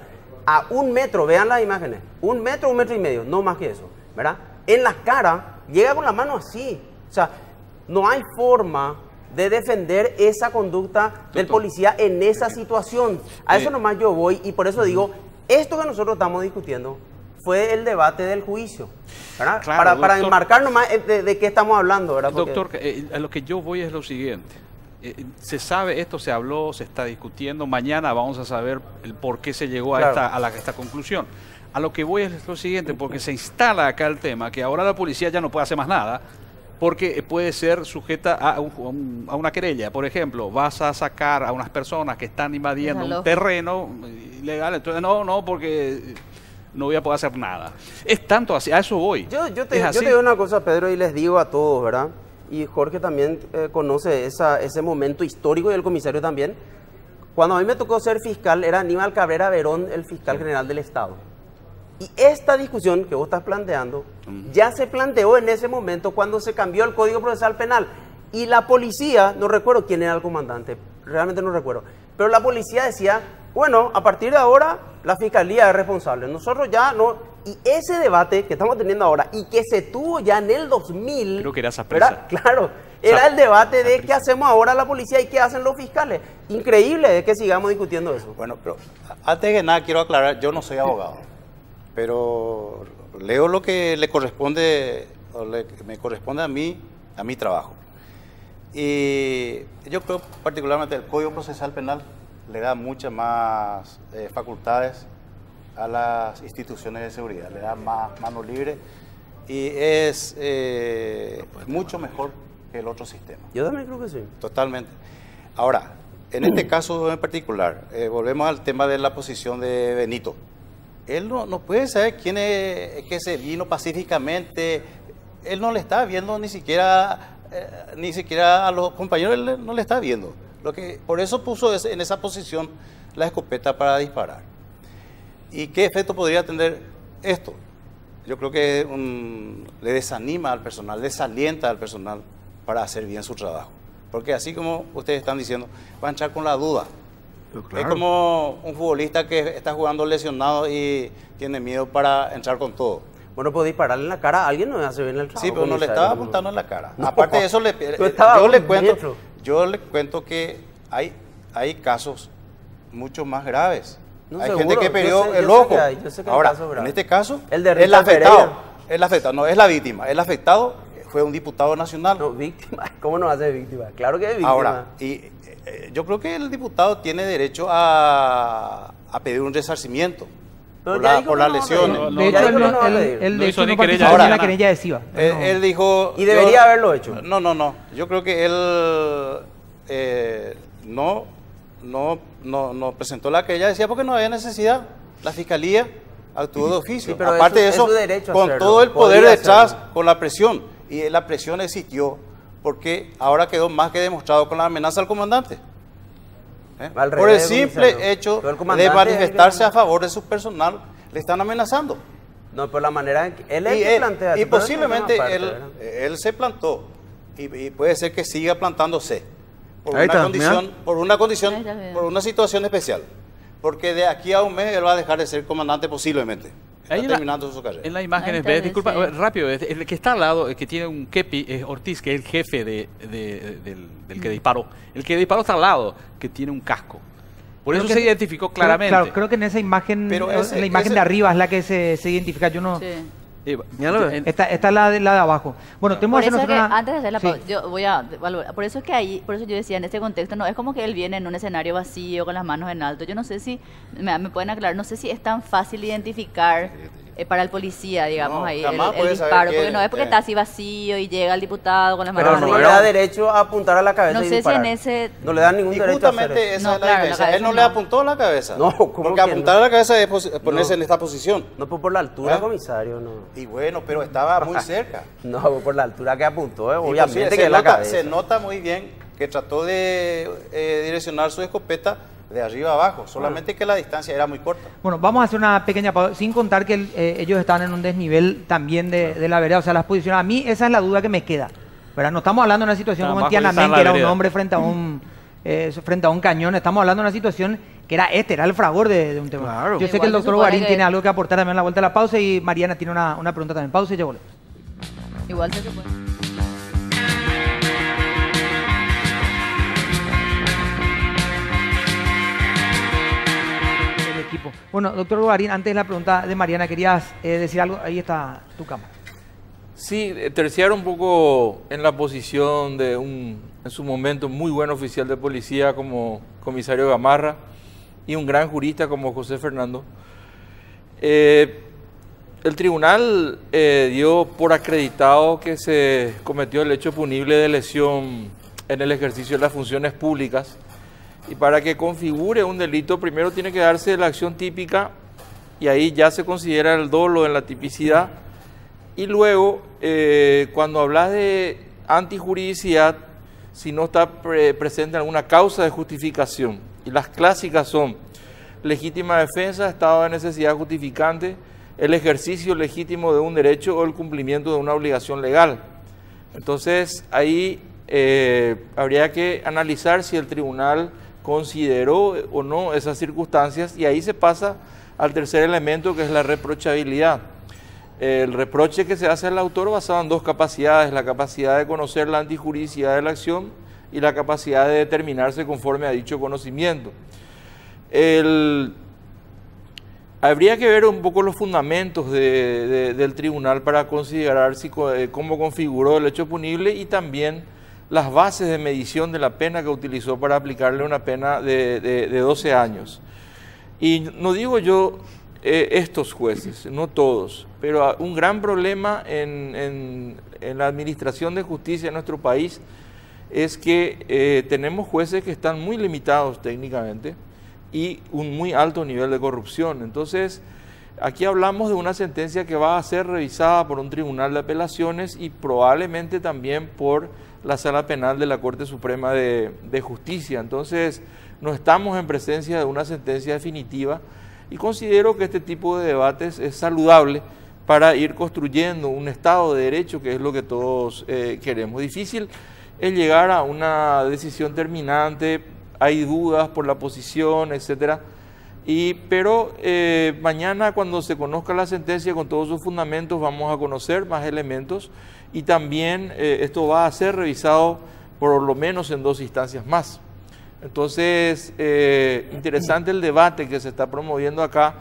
a 1 metro, vean las imágenes, 1 metro, 1,5 metros, no más que eso, ¿verdad? En la cara, llega con la mano así, o sea, no hay forma de defender esa conducta del policía en esa situación. A eso nomás yo voy y por eso digo, esto que nosotros estamos discutiendo fue el debate del juicio, ¿verdad? Claro, para enmarcar nomás de qué estamos hablando, ¿verdad? Porque... Doctor, a lo que yo voy es lo siguiente. Se sabe, esto se habló, se está discutiendo, mañana vamos a saber el por qué se llegó a esta conclusión. A lo que voy es lo siguiente, porque se instala acá el tema, que ahora la policía ya no puede hacer más nada, porque puede ser sujeta a una querella. Por ejemplo, vas a sacar a unas personas que están invadiendo un terreno ilegal, entonces no, porque no voy a poder hacer nada. Es tanto así, a eso voy. Yo te digo una cosa, Pedro, y les digo a todos, ¿verdad? Y Jorge también conoce ese momento histórico, y el comisario también. Cuando a mí me tocó ser fiscal, era Aníbal Cabrera Verón el fiscal general del Estado. Y esta discusión que vos estás planteando ya se planteó en ese momento cuando se cambió el Código Procesal Penal. Y la policía, no recuerdo quién era el comandante, realmente no recuerdo, pero la policía decía, bueno, a partir de ahora la fiscalía es responsable. Nosotros ya no... Y ese debate que estamos teniendo ahora y que se tuvo ya en el 2000... Creo que era esa presa. Claro, era el debate de qué hacemos ahora la policía y qué hacen los fiscales. Increíble de que sigamos discutiendo eso. Bueno, pero antes de nada quiero aclarar, yo no soy abogado, pero leo lo que le corresponde, me corresponde a mi trabajo. Y yo creo particularmente el Código Procesal Penal le da muchas más facultades a las instituciones de seguridad, le da más mano libre y es mucho mejor que el otro sistema. Yo también creo que sí. Totalmente. Ahora, en este caso en particular, volvemos al tema de la posición de Benito. Él no puede saber quién es que se vino pacíficamente, él no le está viendo ni siquiera a los compañeros, él no le está viendo. Por eso puso en esa posición la escopeta para disparar. ¿Y qué efecto podría tener esto? Yo creo que le desanima al personal, desalienta al personal para hacer bien su trabajo. Porque así como ustedes están diciendo, va a entrar con la duda. Claro. Es como un futbolista que está jugando lesionado y tiene miedo para entrar con todo. Bueno, puedo dispararle en la cara a alguien, no me hace bien el trabajo. Sí, pero no le estaba apuntando en la cara. No, aparte de eso, yo le cuento que hay casos mucho más graves. No, hay seguro, gente que perdió el yo ojo. Sé que ahora, en este caso, el afectado, no es la víctima. El afectado fue un diputado nacional. No, víctima. ¿Cómo no va a ser víctima? Claro que es víctima. Ahora, yo creo que el diputado tiene derecho a pedir un resarcimiento por las lesiones. De hecho, él no hizo ni participó querella. en la querella de SIVA. Él dijo... Y debería haberlo hecho. No. Yo creo que él no presentó la querella, decía porque no había necesidad. La fiscalía actuó de oficio. Sí, pero aparte de eso, con todo el poder detrás, con la presión. Y la presión existió porque ahora quedó más que demostrado con la amenaza al comandante. Por el simple hecho de manifestarse a favor de su personal, le están amenazando. No, por la manera en que él es el que plantea. Y posiblemente él se plantó. Y puede ser que siga plantándose. Por una situación especial. Porque de aquí a un mes él va a dejar de ser comandante posiblemente. Está terminando su carrera. En las imágenes, disculpa, rápido, el que está al lado, el que tiene un kepi, es Ortiz, que es el jefe del que disparó. El que disparó está al lado, que tiene un casco. Por eso se identificó claramente. Claro, creo que en esa imagen, la imagen de arriba es la que se identifica. Yo no... Sí. Esta es la de abajo. Bueno, tenemos que hacer antes de hacer la pausa, yo voy a valorar. Por eso yo decía, en este contexto, no es como que él viene en un escenario vacío con las manos en alto. Yo no sé si, me pueden aclarar, no sé si es tan fácil identificar para el policía, digamos, ahí el disparo, porque no es porque está así vacío y llega el diputado con las manos arriba. Pero no le da derecho a apuntar a la cabeza y disparar. No sé si en ese... No le da ningún derecho a hacer eso. Esa es la diferencia. Él no le apuntó a la cabeza. No, porque apuntar a la cabeza es ponerse en esta posición. No, por la altura, comisario, no. Y bueno, pero estaba muy cerca. No, por la altura que apuntó, obviamente que es la cabeza. Se nota muy bien que trató de direccionar su escopeta de arriba a abajo, solamente que la distancia era muy corta. Bueno, vamos a hacer una pequeña pausa, sin contar que ellos están en un desnivel también de la vereda, o sea, las posiciones. A mí esa es la duda que me queda, ¿verdad? No estamos hablando de una situación como en Tiananmen, que era un hombre frente a un cañón, estamos hablando de una situación que era el fragor de un tema. Claro. Yo sé que el doctor Guarín tiene algo que aportar también a la vuelta de la pausa y Mariana tiene una pregunta también. Pausa y ya volvemos. Igual se puede. Bueno, doctor Guarín, antes de la pregunta de Mariana, ¿querías decir algo? Ahí está tu cámara. Sí, terciar un poco en la posición de en su momento, muy buen oficial de policía como comisario Gamarra y un gran jurista como José Fernando. el tribunal dio por acreditado que se cometió el hecho punible de lesión en el ejercicio de las funciones públicas, y para que configure un delito primero tiene que darse la acción típica, y ahí ya se considera el dolo en la tipicidad, y luego cuando hablas de antijuridicidad, si no está presente alguna causa de justificación, y las clásicas son legítima defensa, estado de necesidad justificante, el ejercicio legítimo de un derecho o el cumplimiento de una obligación legal. Entonces ahí habría que analizar si el tribunal consideró o no esas circunstancias, y ahí se pasa al tercer elemento, que es la reprochabilidad. El reproche que se hace al autor basado en dos capacidades: la capacidad de conocer la antijuridicidad de la acción y la capacidad de determinarse conforme a dicho conocimiento. Habría que ver un poco los fundamentos del tribunal para considerar cómo configuró el hecho punible, y también las bases de medición de la pena que utilizó para aplicarle una pena de 12 años. Y no digo yo estos jueces, no todos, pero un gran problema en la administración de justicia en nuestro país es que tenemos jueces que están muy limitados técnicamente y un muy alto nivel de corrupción. Entonces, aquí hablamos de una sentencia que va a ser revisada por un tribunal de apelaciones y probablemente también por la Sala Penal de la Corte Suprema de Justicia. Entonces, no estamos en presencia de una sentencia definitiva, y considero que este tipo de debates es saludable para ir construyendo un Estado de Derecho, que es lo que todos queremos. Difícil es llegar a una decisión terminante, hay dudas por la posición, etcétera. Pero mañana, cuando se conozca la sentencia con todos sus fundamentos, vamos a conocer más elementos, y también esto va a ser revisado por lo menos en 2 instancias más. Entonces, interesante el debate que se está promoviendo acá,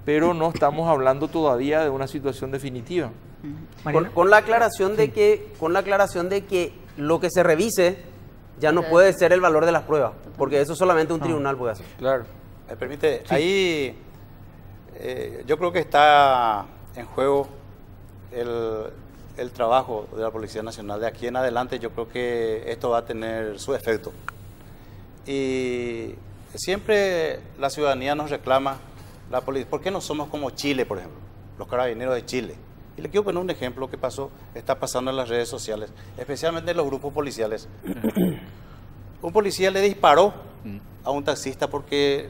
pero no estamos hablando todavía de una situación definitiva. Con la aclaración de que lo que se revise ya no puede ser el valor de las pruebas, porque eso solamente un tribunal puede hacer. Claro. ¿Me permite? Sí. Ahí yo creo que está en juego el trabajo de la Policía Nacional. De aquí en adelante yo creo que esto va a tener su efecto. Y siempre la ciudadanía nos reclama, la policía, ¿por qué no somos como Chile, por ejemplo? Los carabineros de Chile. Y le quiero poner un ejemplo que está pasando en las redes sociales, especialmente en los grupos policiales. Un policía le disparó a un taxista porque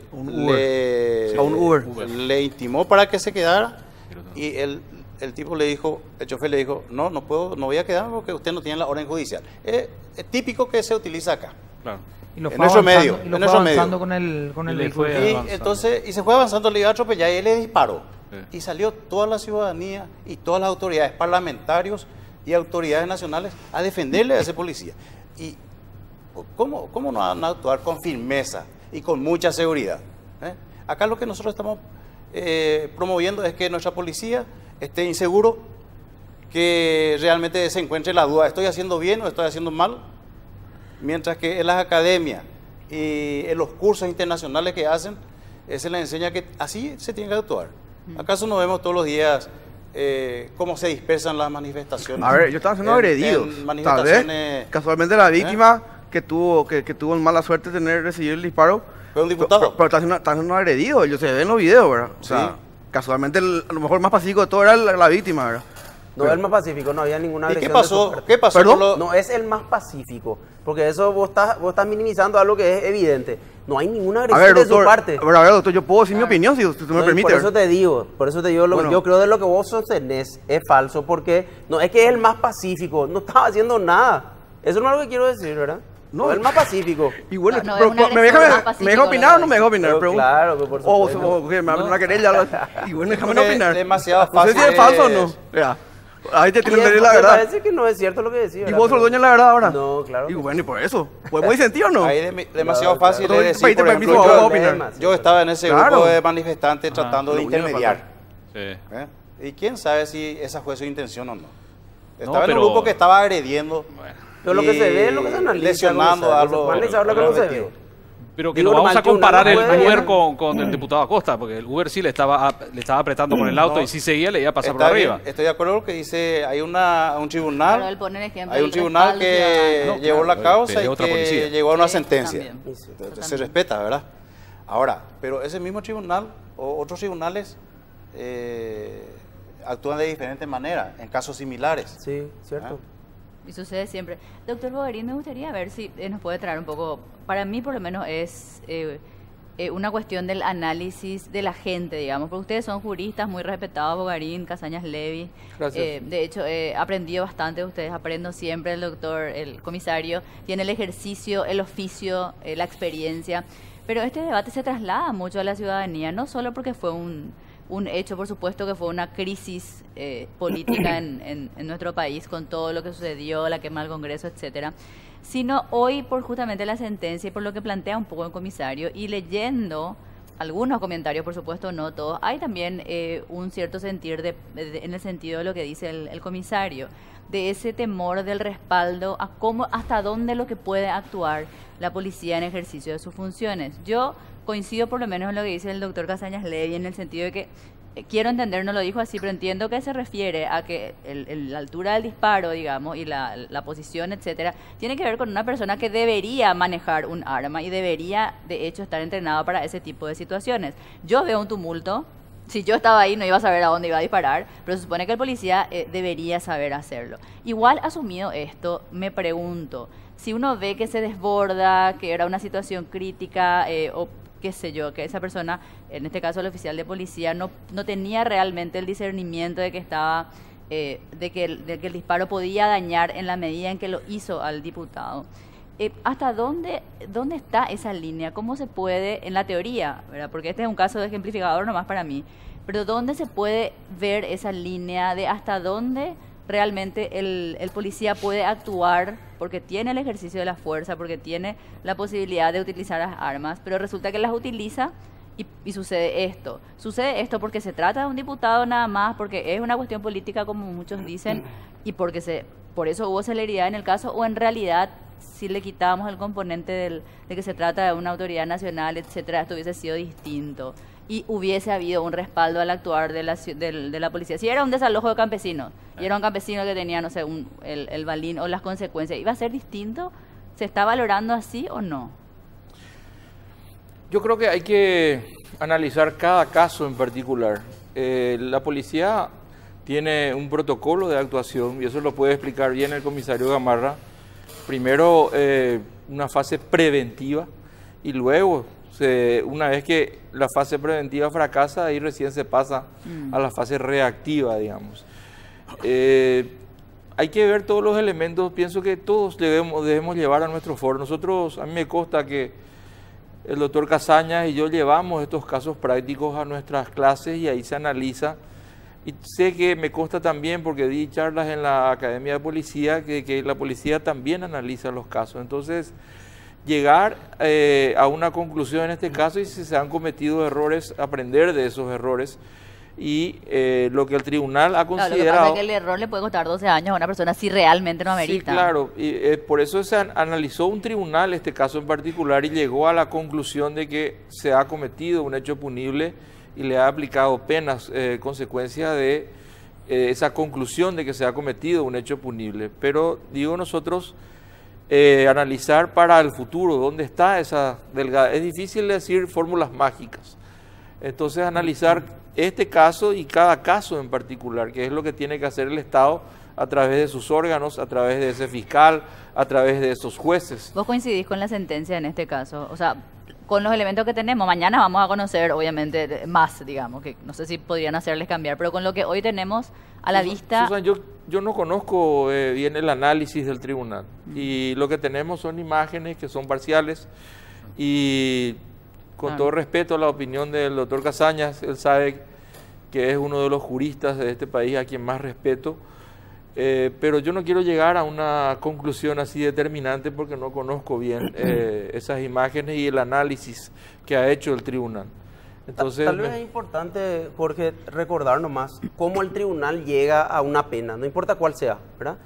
le intimó para que se quedara, y el tipo le dijo, el chofer le dijo, no puedo, no voy a quedarme porque usted no tiene la orden judicial. Es típico que se utiliza acá. Claro. Y lo en fue nuestro avanzando, medio, y lo en fue nuestro avanzando medio. con el Y vehículo. Y se fue avanzando, le iba a atropellar y él le disparó. Sí. Y salió toda la ciudadanía y todas las autoridades, parlamentarios y autoridades nacionales, a defenderle a ese policía. ¿Y cómo no van a actuar con firmeza y con mucha seguridad? Acá lo que nosotros estamos promoviendo es que nuestra policía esté inseguro, que realmente se encuentre la duda, ¿estoy haciendo bien o estoy haciendo mal? Mientras que en las academias y en los cursos internacionales que hacen, se les enseña que así se tiene que actuar. ¿Acaso no vemos todos los días cómo se dispersan las manifestaciones? A ver, yo estaba siendo agredido. Tal vez, casualmente la víctima que tuvo mala suerte de recibir el disparo, fue un diputado. Pero está siendo agredido, ellos se ven en los videos, ¿verdad? O sea, casualmente a lo mejor más pacífico de todo era la víctima, ¿verdad? No es el más pacífico, no había ninguna ¿Y agresión. qué pasó? ¿Qué pasó? ¿Perdón? No es el más pacífico, porque eso vos estás minimizando algo que es evidente. No hay ninguna agresión de su parte. A ver, doctor, yo puedo decir mi opinión si usted me permite. Por eso te digo, yo creo de lo que vos sostenés es falso, porque no es que es el más pacífico, no estaba haciendo nada. Eso no es lo que quiero decir, ¿verdad? No, es el más pacífico. Y bueno, No, pero, es una ¿me deja agresión opinar o no me deja opinar? Pero claro, que por supuesto. O que me abren una querella. Y bueno, déjame opinar. Demasiado No sé fácil. si es falso o no. Ya. Ahí te tienen que decir la Me verdad. parece que no es cierto lo que decía. ¿Y vos sos dueño de la verdad ahora? No, claro. Y bueno, y por eso. ¿Podemos disentir o no? Ahí demasiado Claro, fácil claro. es decir, por Permiso, ejemplo, vamos a opinar. yo estaba en ese Claro. grupo de manifestantes tratando de lo único que intermediar. Sí. Y quién sabe si esa fue su intención o no. Estaba No, en un pero- grupo que estaba agrediendo. Bueno. Pero lo que se ve es lo que se analiza. Lesionando a los analizar lo que no se ve. Pero que Digo, no vamos nomás a el tribunal comparar no el puede- Uber con el diputado Acosta, porque el Uber sí le estaba apretando con el auto No. y si seguía le iba a pasar por Está bien, arriba. estoy de acuerdo con lo que dice, hay un Claro, tribunal, él pone el ejemplo hay un del tribunal respaldo que ciudadano. llevó la claro, causa de y otra que policía. llegó a una Sí, sentencia. también. Entonces, Totalmente. se respeta, ¿verdad? Ahora, pero ese mismo tribunal o otros tribunales actúan de diferentes maneras en casos similares. Sí, cierto. Y sucede siempre. Doctor Bogarín, me gustaría ver si nos puede traer un poco, para mí por lo menos es una cuestión del análisis de la gente, digamos, porque ustedes son juristas muy respetados, Bogarín, Casañas Levy. Gracias. De hecho, he aprendido bastante de ustedes, aprendo siempre, el doctor, el comisario, tiene el ejercicio, el oficio, la experiencia. Pero este debate se traslada mucho a la ciudadanía, no solo porque fue un hecho, por supuesto, que fue una crisis política en nuestro país con todo lo que sucedió, la quema del Congreso, etcétera, sino hoy por justamente la sentencia y por lo que plantea un poco el comisario y leyendo algunos comentarios, por supuesto, no todos, hay también un cierto sentir en el sentido de lo que dice el comisario, de ese temor del respaldo a cómo, hasta dónde lo que puede actuar la policía en ejercicio de sus funciones. Yo coincido por lo menos en lo que dice el doctor Casañas Levy, en el sentido de que quiero entender, no lo dijo así, pero entiendo que se refiere a que la altura del disparo, digamos, y la posición, etcétera, tiene que ver con una persona que debería manejar un arma y debería, de hecho, estar entrenado para ese tipo de situaciones. Yo veo un tumulto. Si yo estaba ahí no iba a saber a dónde iba a disparar, pero se supone que el policía debería saber hacerlo. Igual, asumido esto, me pregunto, si uno ve que se desborda, que era una situación crítica, o qué sé yo, que esa persona, en este caso el oficial de policía, no tenía realmente el discernimiento de que estaba, de que el disparo podía dañar en la medida en que lo hizo al diputado. ¿Hasta dónde está esa línea? ¿Cómo se puede, en la teoría, ¿verdad? Porque este es un caso de ejemplificador nomás para mí, pero ¿dónde se puede ver esa línea de hasta dónde realmente el policía puede actuar porque tiene el ejercicio de la fuerza, porque tiene la posibilidad de utilizar las armas, pero resulta que las utiliza y sucede esto? Sucede esto porque se trata de un diputado nada más, porque es una cuestión política como muchos dicen y porque por eso hubo celeridad en el caso, o en realidad si le quitábamos el componente de que se trata de una autoridad nacional, etcétera, esto hubiese sido distinto y hubiese habido un respaldo al actuar de la policía. Si era un desalojo de campesinos y era un campesino que tenía, no sé, el balín o las consecuencias, ¿iba a ser distinto? ¿Se está valorando así o no? Yo creo que hay que analizar cada caso en particular. La policía tiene un protocolo de actuación y eso lo puede explicar bien el comisario Gamarra. Primero, una fase preventiva y luego, una vez que la fase preventiva fracasa, ahí recién se pasa a la fase reactiva, digamos. Hay que ver todos los elementos, pienso que todos debemos llevar a nuestro foro. A mí me consta que el doctor Casañas y yo llevamos estos casos prácticos a nuestras clases y ahí se analiza. Y sé que me consta también, porque di charlas en la Academia de Policía, que la policía también analiza los casos. Entonces, llegar a una conclusión en este caso y si se han cometido errores, aprender de esos errores. Y lo que el tribunal ha considerado... Claro, lo que pasa es que el error le puede costar 12 años a una persona si realmente no amerita. Sí, claro. Y, por eso se analizó un tribunal este caso en particular y llegó a la conclusión de que se ha cometido un hecho punible y le ha aplicado penas, consecuencia de esa conclusión de que se ha cometido un hecho punible. Pero digo nosotros, analizar para el futuro, dónde está esa delgada. Es difícil decir fórmulas mágicas. Entonces analizar este caso y cada caso en particular, que es lo que tiene que hacer el Estado a través de sus órganos, a través de ese fiscal, a través de esos jueces. ¿Vos coincidís con la sentencia en este caso? O sea, con los elementos que tenemos, mañana vamos a conocer, obviamente, más, digamos, que no sé si podrían hacerles cambiar, pero con lo que hoy tenemos a la vista... Susan, yo no conozco bien el análisis del tribunal y lo que tenemos son imágenes que son parciales y con todo respeto a la opinión del doctor Casañas, él sabe que es uno de los juristas de este país a quien más respeto, pero yo no quiero llegar a una conclusión así determinante porque no conozco bien esas imágenes y el análisis que ha hecho el tribunal. Entonces, tal vez es importante, Jorge, recordar nomás cómo el tribunal llega a una pena, no importa cuál sea, ¿verdad?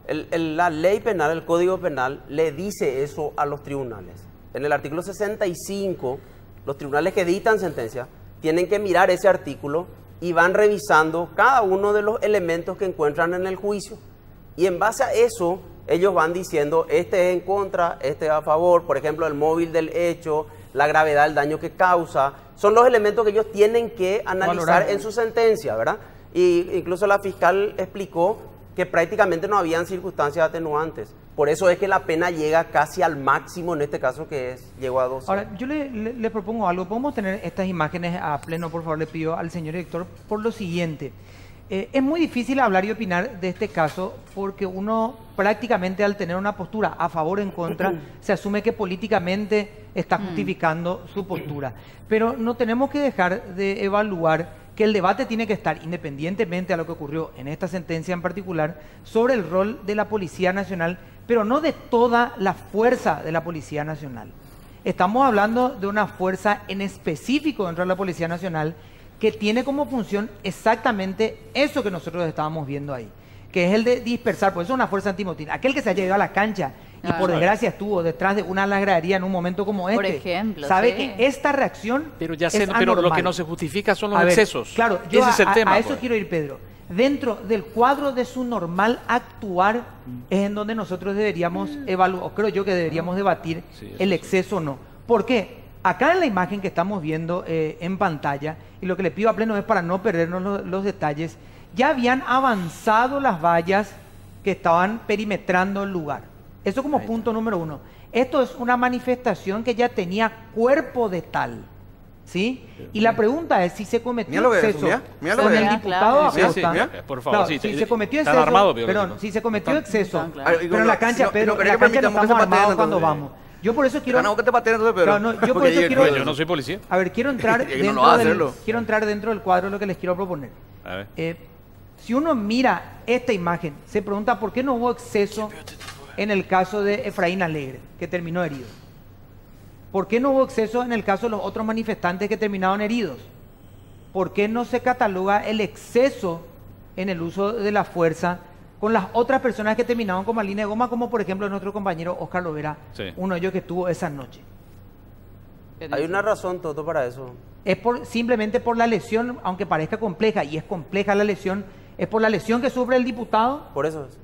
La ley penal, el Código Penal, le dice eso a los tribunales. en el artículo 65, los tribunales que dictan sentencia tienen que mirar ese artículo y van revisando cada uno de los elementos que encuentran en el juicio. Y en base a eso, ellos van diciendo, este es en contra, este es a favor, por ejemplo, el móvil del hecho, la gravedad del daño que causa. Son los elementos que ellos tienen que analizar en su sentencia, ¿verdad? Y incluso la fiscal explicó que prácticamente no habían circunstancias atenuantes. Por eso es que la pena llega casi al máximo, en este caso que llegó a 12. Ahora, yo le propongo algo. ¿Podemos tener estas imágenes a pleno? Por favor, le pido al señor director por lo siguiente. Es muy difícil hablar y opinar de este caso porque uno prácticamente al tener una postura a favor o en contra, se asume que políticamente está justificando su postura. Pero no tenemos que dejar de evaluar que el debate tiene que estar, independientemente a lo que ocurrió en esta sentencia en particular, sobre el rol de la Policía Nacional, pero no de toda la fuerza de la Policía Nacional. Estamos hablando de una fuerza en específico dentro de la Policía Nacional que tiene como función exactamente eso que nosotros estábamos viendo ahí, que es el de dispersar. Por eso es una fuerza antimotín. Aquel que se haya ido a la cancha y por desgracia estuvo detrás de una gradería en un momento como este, por ejemplo, sabe que esta reacción pero ya es sé, pero lo anormal. que no se justifica son los A ver, excesos. Claro, yo ese es el tema. A eso pues. quiero ir, Pedro. Dentro del cuadro de su normal actuar es en donde nosotros deberíamos evaluar, o creo yo que deberíamos debatir el exceso o no. ¿Por qué? Acá en la imagen que estamos viendo en pantalla, y lo que le pido a pleno es para no perdernos los detalles, ya habían avanzado las vallas que estaban perimetrando el lugar. Eso como punto número uno. Esto es una manifestación que ya tenía cuerpo de tal, ¿sí? Y la pregunta es si se cometió exceso con el diputado Acosta. Por favor, Claro, sí, si se cometió exceso, armado, perdón, si se cometió exceso, claro. pero en la cancha, Pedro, en la cancha no estamos armados cuando vamos. Yo por eso quiero... Claro, no, yo por eso quiero... Yo no soy policía. A ver, quiero entrar dentro del cuadro de lo que les quiero proponer. A ver. Si uno mira esta imagen, se pregunta por qué no hubo exceso en el caso de Efraín Alegre, que terminó herido. ¿Por qué no hubo exceso en el caso de los otros manifestantes que terminaron heridos? ¿Por qué no se cataloga el exceso en el uso de la fuerza con las otras personas que terminaron con línea de goma, como por ejemplo nuestro compañero Oscar Lovera, uno de ellos que estuvo esa noche? Hay una razón, Toto, para eso. Es simplemente por la lesión, aunque parezca compleja, y es compleja la lesión, es por la lesión que sufre el diputado. Por eso es.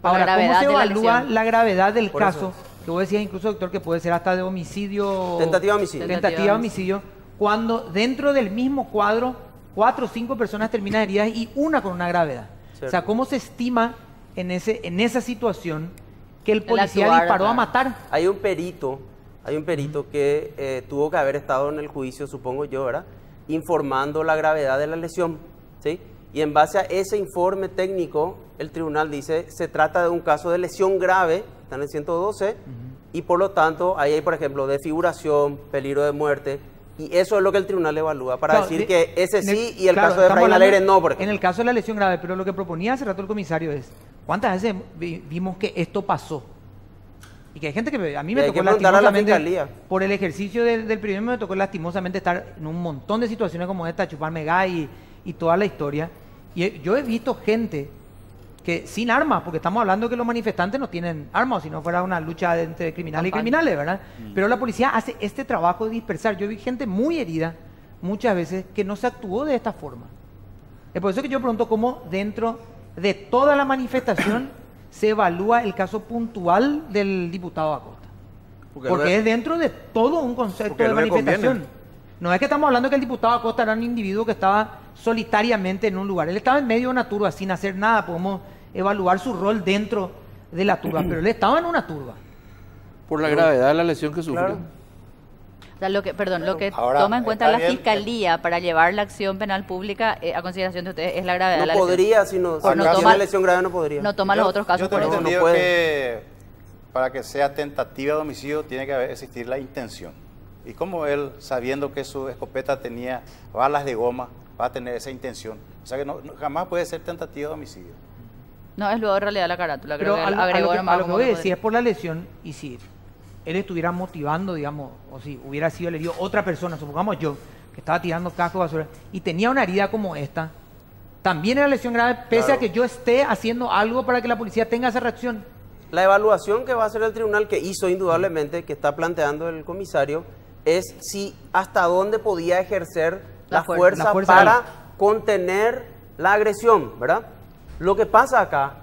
Ahora, ¿cómo se evalúa lesión? la gravedad del Por caso? Que vos decías incluso, doctor, que puede ser hasta de homicidio... Tentativa de homicidio. Tentativa de homicidio, cuando dentro del mismo cuadro, 4 o 5 personas terminan heridas y una con una gravedad. Cierto. O sea, ¿cómo se estima en esa situación que el policía actuar, disparó a claro. matar? Hay un perito que tuvo que haber estado en el juicio, supongo yo, ¿verdad? Informando la gravedad de la lesión, ¿sí? Y en base a ese informe técnico, el tribunal dice, se trata de un caso de lesión grave, está en el 112, y por lo tanto, ahí hay, por ejemplo, desfiguración, peligro de muerte, y eso es lo que el tribunal evalúa, para decir que ese sí y el caso de Efraín Alegre no, por ejemplo. En el caso de la lesión grave, pero lo que proponía hace rato el comisario es, ¿cuántas veces vimos que esto pasó? Y que hay gente que a mí me tocó lastimosamente, por el ejercicio del primer me tocó lastimosamente estar en un montón de situaciones como esta, chuparme gas y toda la historia. Y yo he visto gente que sin armas, porque estamos hablando que los manifestantes no tienen armas, si no fuera una lucha entre criminales y criminales, ¿verdad? Pero la policía hace este trabajo de dispersar. Yo vi gente muy herida muchas veces que no se actuó de esta forma. Es por eso que yo pregunto cómo dentro de toda la manifestación se evalúa el caso puntual del diputado Acosta. Porque es dentro de todo un concepto de manifestación. No es que estamos hablando que el diputado Acosta era un individuo que estaba solitariamente en un lugar. Él estaba en medio de una turba sin hacer nada. Podemos evaluar su rol dentro de la turba, pero él estaba en una turba. Por la gravedad de la lesión que sufrió. Claro. O sea, lo que Ahora, toma en cuenta está la bien. Fiscalía para llevar la acción penal pública a consideración de ustedes es la gravedad de la No lesión. podría, si no Pues no tiene toma- lesión grave no podría. No toma los otros casos Yo por tengo eso. no entendido puede. que para que sea tentativa de homicidio tiene que existir la intención. Y como él, sabiendo que su escopeta tenía balas de goma, va a tener esa intención. O sea que jamás puede ser tentativa de homicidio. No, es luego en realidad la carátula. Creo Pero que a agregó lo nomás que como voy a que decir, si es por la lesión y si él estuviera motivando, digamos, o si hubiera sido el herido otra persona, supongamos yo, que estaba tirando casco de basura y tenía una herida como esta, también era lesión grave, pese a que yo esté haciendo algo para que la policía tenga esa reacción. la evaluación que va a hacer el tribunal, que hizo indudablemente, que está planteando el comisario, es si hasta dónde podía ejercer la fuerza para contener la agresión, ¿verdad? Lo que pasa acá,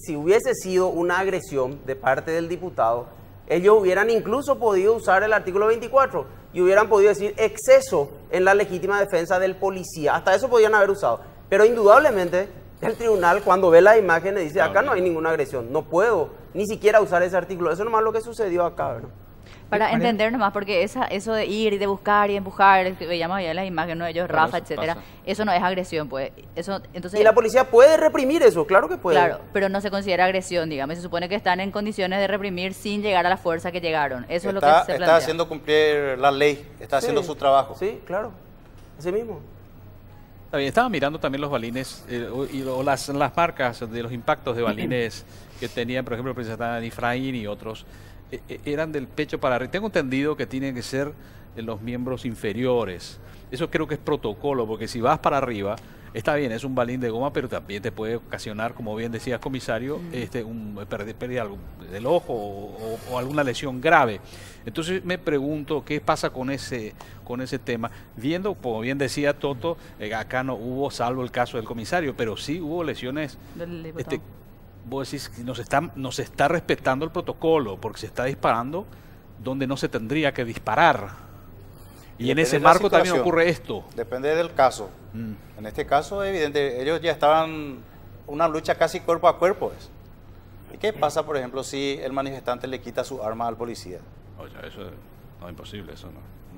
si hubiese sido una agresión de parte del diputado, ellos hubieran incluso podido usar el artículo 24 y hubieran podido decir exceso en la legítima defensa del policía. Hasta eso podían haber usado. Pero indudablemente el tribunal, cuando ve las imágenes, dice, acá no hay ninguna agresión, no puedo ni siquiera usar ese artículo. Eso nomás es lo que sucedió acá, ¿verdad? Para entender nomás, porque eso de ir y de buscar y empujar, que veíamos ya en las imágenes, ¿no? Ellos, Rafa, etcétera, eso no es agresión, pues. Eso, entonces, y la policía puede reprimir eso, claro que puede. Claro, pero no se considera agresión, digamos. Se supone que están en condiciones de reprimir sin llegar a la fuerza que llegaron. Eso es lo que se plantea. Está haciendo cumplir la ley, está haciendo su trabajo. Sí, claro, así mismo. Está bien, estaba mirando también los balines o las marcas de los impactos de balines que tenían, por ejemplo, el presidente Efraín y otros. Eran del pecho para arriba. Tengo entendido que tienen que ser en los miembros inferiores. Eso creo que es protocolo, porque si vas para arriba, está bien, es un balín de goma, pero también te puede ocasionar, como bien decías, comisario, pérdida del ojo o alguna lesión grave. Entonces me pregunto qué pasa con ese tema. Viendo, como bien decía Toto, acá no hubo, salvo el caso del comisario, pero sí hubo lesiones. Vos decís que nos está respetando el protocolo porque se está disparando donde no se tendría que disparar. Y en ese marco también ocurre esto. Depende del caso. En este caso, evidente, ellos ya estaban una lucha casi cuerpo a cuerpo. ¿Y qué pasa, por ejemplo, si el manifestante le quita su arma al policía? Oye, eso no es imposible, eso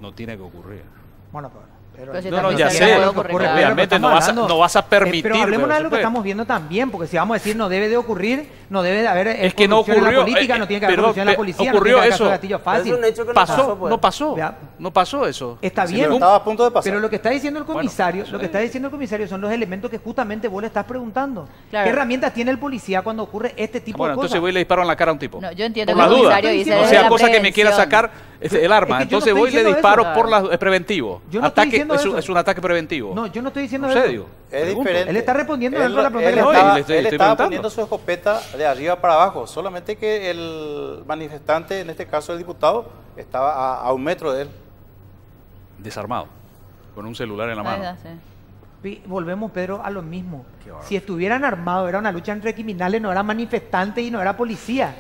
no tiene que ocurrir. Bueno, pero ya sé, realmente no vas a permitir. Pero hablemos de lo que estamos viendo también, porque si vamos a decir no debe de ocurrir, no debe de haber es que no ocurrió, en la política, no tiene que haber corrupción en la policía, ocurrió no tiene que eso. haber gatillo fácil. Es un hecho que no pasó eso. Está bien, estaba a punto de pasar. Pero lo que está diciendo el comisario, son los elementos que justamente vos le estás preguntando. Claro. ¿Qué herramientas tiene el policía cuando ocurre este tipo de cosas? Entonces voy y le disparo en la cara a un tipo. No, yo entiendo que el comisario dice o sea, cosa que me quiera sacar el arma. Entonces voy y le disparo por preventivo. Es un ataque preventivo. No, yo no estoy diciendo eso. Es diferente. Él está respondiendo dentro de la pregunta. Él estaba poniendo su escopeta de arriba para abajo, solamente que el manifestante, en este caso el diputado, estaba a 1 metro de él. Desarmado, con un celular en la mano. Volvemos, Pedro, a lo mismo. Si estuvieran armados, era una lucha entre criminales, no era manifestantes y no era policía.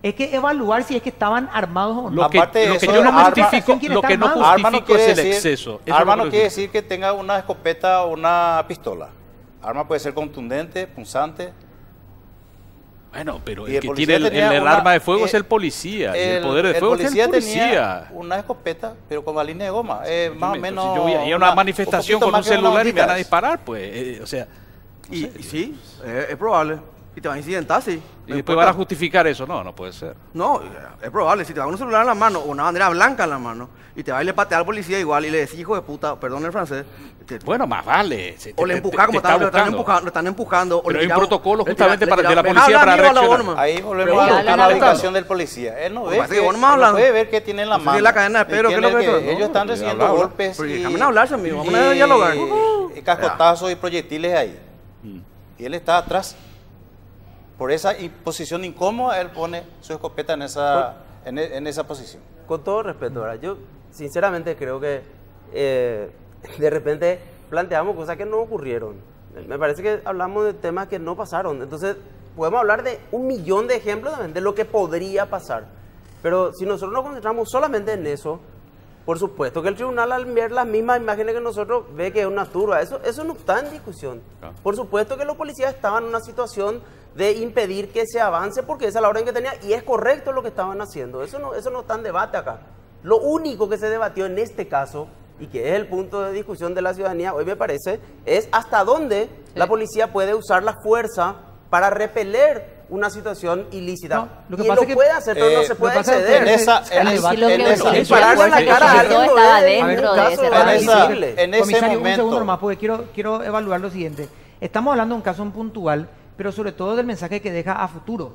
Es que evaluar si es que estaban armados o no. Lo que yo no justifico, es el exceso. Arma no quiere decir que tenga una escopeta o una pistola. Arma puede ser contundente, punzante. Bueno, pero el que tiene el arma de fuego es el policía. Y el poder de fuego es el policía. Tenía una escopeta, pero con balines de goma. Más o menos. Si yo voy a ir a una manifestación con un celular y me van a disparar, pues. O sea. Sí, es probable. Y te van a incidentar, sí. Y después van a justificar eso. No puede ser. No, es probable. Si te va un celular en la mano o una bandera blanca en la mano y te va y le patea al policía igual y le decís, hijo de puta, perdón el francés. Bueno, más vale. O le empujas como lo están empujando. Pero hay un protocolo justamente de la policía para reaccionar. Ahí volvemos a la ubicación del policía. Él no ve puede ver qué tiene en la mano. La cadena de pelo, ellos están recibiendo golpes déjame hablar, amigo. Vamos a dialogar. Y cascotazos y proyectiles ahí. Y él está atrás. Por esa posición incómoda, él pone su escopeta en esa posición. Con todo respeto, ¿verdad? Yo sinceramente creo que de repente planteamos cosas que no ocurrieron. Me parece que hablamos de temas que no pasaron. Entonces, podemos hablar de 1.000.000 de ejemplos también de lo que podría pasar. Pero si nosotros nos concentramos solamente en eso, por supuesto que el tribunal, al ver las mismas imágenes que nosotros, ve que es una turba. Eso no está en discusión. Por supuesto que los policías estaban en una situación de impedir que se avance porque esa es la orden que tenía y es correcto lo que estaban haciendo. Eso no está en debate acá. Lo único que se debatió en este caso, y que es el punto de discusión de la ciudadanía hoy me parece, es hasta dónde la policía puede usar la fuerza para repeler una situación ilícita. No, lo que y pasa lo puede hacer, pero no se puede exceder. Dispararle en la cara a alguien estaba dentro de ese rango. En ese Comisario, momento. un segundo nomás, porque quiero evaluar lo siguiente. Estamos hablando de un caso puntual, pero sobre todo del mensaje que deja a futuro.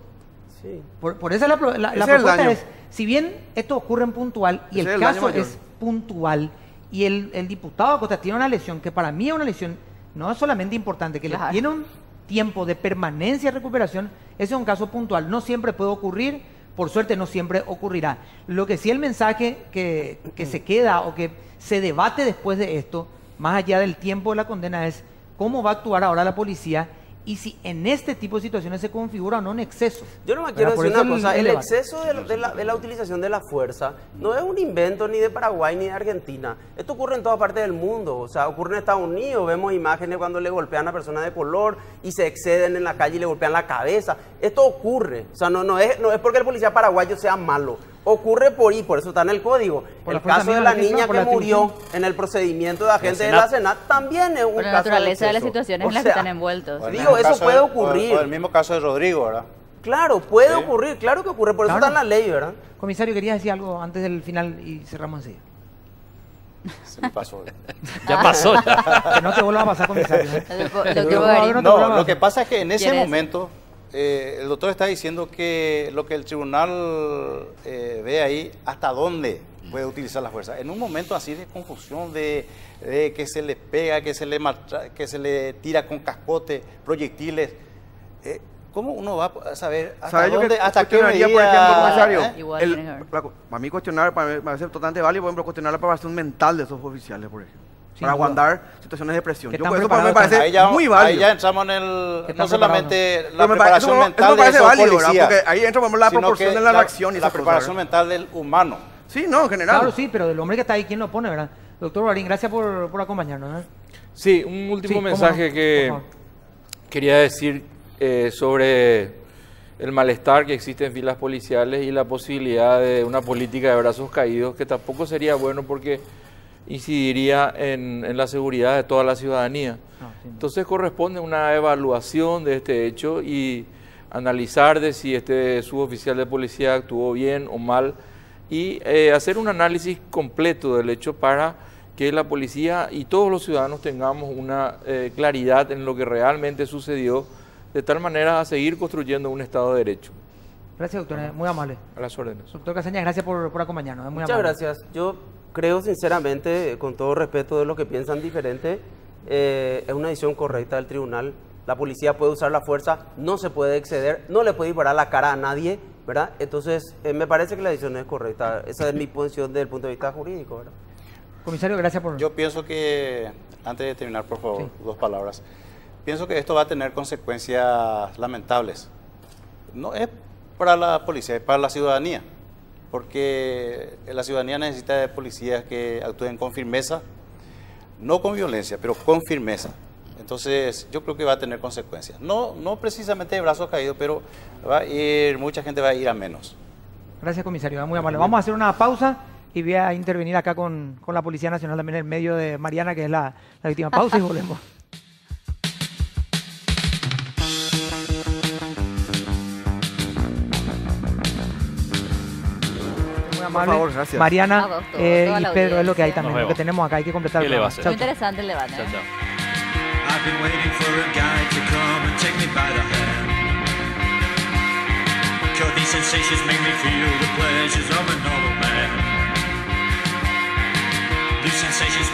Sí. Por eso la propuesta es, si bien esto ocurre en puntual y el caso es puntual y el diputado Acosta tiene una lesión que para mí es una lesión no es solamente importante, que tiene tiempo de permanencia y recuperación, ese es un caso puntual. No siempre puede ocurrir, por suerte no siempre ocurrirá. Lo que sí el mensaje que se queda o que se debate después de esto, más allá del tiempo de la condena, es cómo va a actuar ahora la policía y si en este tipo de situaciones se configura o no un exceso. Yo no me quiero decir una cosa, el debate. exceso de la utilización de la fuerza no es un invento ni de Paraguay ni de Argentina. Esto ocurre en todas partes del mundo, o sea, ocurre en Estados Unidos, vemos imágenes cuando le golpean a personas de color y se exceden en la calle y le golpean la cabeza. Esto ocurre, o sea, no es porque el policía paraguayo sea malo. Ocurre por eso está en el código. Por El caso de la niña que murió atribución. en el procedimiento de agentes de la Senat también es un Por la caso naturaleza de las exceso. situaciones O en las que sea, están envueltos. O el Digo, mismo eso caso puede de- ocurrir. O el mismo caso de Rodrigo, ¿verdad? Claro, puede Sí. ocurrir, claro que ocurre, por eso Claro. está en la ley, ¿verdad? Comisario, ¿querías decir algo antes del final y cerramos enseguida? Se me pasó. Ya pasó. Ya. Que no te vuelva a pasar, comisario. Doctor No, Bogarín. no, No, lo que pasa es que en ese ¿Quieres? momento el doctor está diciendo que lo que el tribunal ve ahí, hasta dónde puede utilizar la fuerza. En un momento así de confusión, de que se le pega, que se le tira con cascote, proyectiles, ¿cómo uno va a saber hasta ¿Sabes yo dónde, que hasta qué cuestionaría, por medida, ejemplo, comisario? Igual tiene que ver. Para mí cuestionar, para mí me parece totalmente válido, por ejemplo, cuestionar la preparación mental de esos oficiales, por ejemplo. Sin Para duda. aguantar situaciones de presión. Que Yo, están eso para mí me preparados parece Ahí ya, muy ahí válido. ya entramos en el, Que no están solamente la Pero me parece- preparación eso me mental de parece esos válido, ¿verdad? policías, Porque ahí entra, por ejemplo, la sino proporción que de la reacción y la esas cosas, preparación ¿verdad? mental del humano. Sí, no, en general. Claro, sí, pero del hombre que está ahí, ¿quién lo pone, verdad? Doctor Bogarín, gracias por acompañarnos. ¿eh? Sí, un último Sí, cómo mensaje no, que por favor. quería decir sobre el malestar que existe en filas policiales y la posibilidad de una política de brazos caídos, que tampoco sería bueno porque incidiría en la seguridad de toda la ciudadanía. No, sí. Entonces corresponde una evaluación de este hecho y analizar de si este suboficial de policía actuó bien o mal y hacer un análisis completo del hecho para que la policía y todos los ciudadanos tengamos una claridad en lo que realmente sucedió, de tal manera a seguir construyendo un Estado de Derecho. Gracias, doctor. Muy amable. A las órdenes. Doctor Casañas, gracias por acompañarnos. Muy Muchas amable. gracias. Yo creo sinceramente, con todo respeto de los que piensan diferente, es una decisión correcta del tribunal. La policía puede usar la fuerza, no se puede exceder, no le puede disparar la cara a nadie, ¿verdad? Entonces, me parece que la decisión es correcta. Esa es mi posición desde el punto de vista jurídico, ¿verdad? Comisario, gracias por... Yo pienso que, antes de terminar, por favor, Sí. 2 palabras. Pienso que esto va a tener consecuencias lamentables. No es para la policía, es para la ciudadanía. Porque la ciudadanía necesita de policías que actúen con firmeza, no con violencia, pero con firmeza. Entonces, yo creo que va a tener consecuencias. No precisamente de brazos caídos, pero mucha gente va a ir a menos. Gracias, comisario. Muy amable. Vamos a hacer una pausa y voy a intervenir acá con la Policía Nacional también en medio de Mariana, que es la víctima. Pausa y volvemos. Muy amable. favor, gracias. Mariana A vos, toda y la Pedro, es lo que hay audiencia. también, Nos lo que vemos. tenemos acá, hay que completar. ¿Qué el le va a programa. hacer? Chao, Muy chao. interesante el debate. Chao, ¿eh? chao. I've been waiting for a guy to come and take me by the hand. 'Cause these sensations make me feel the pleasures of a normal man. These sensations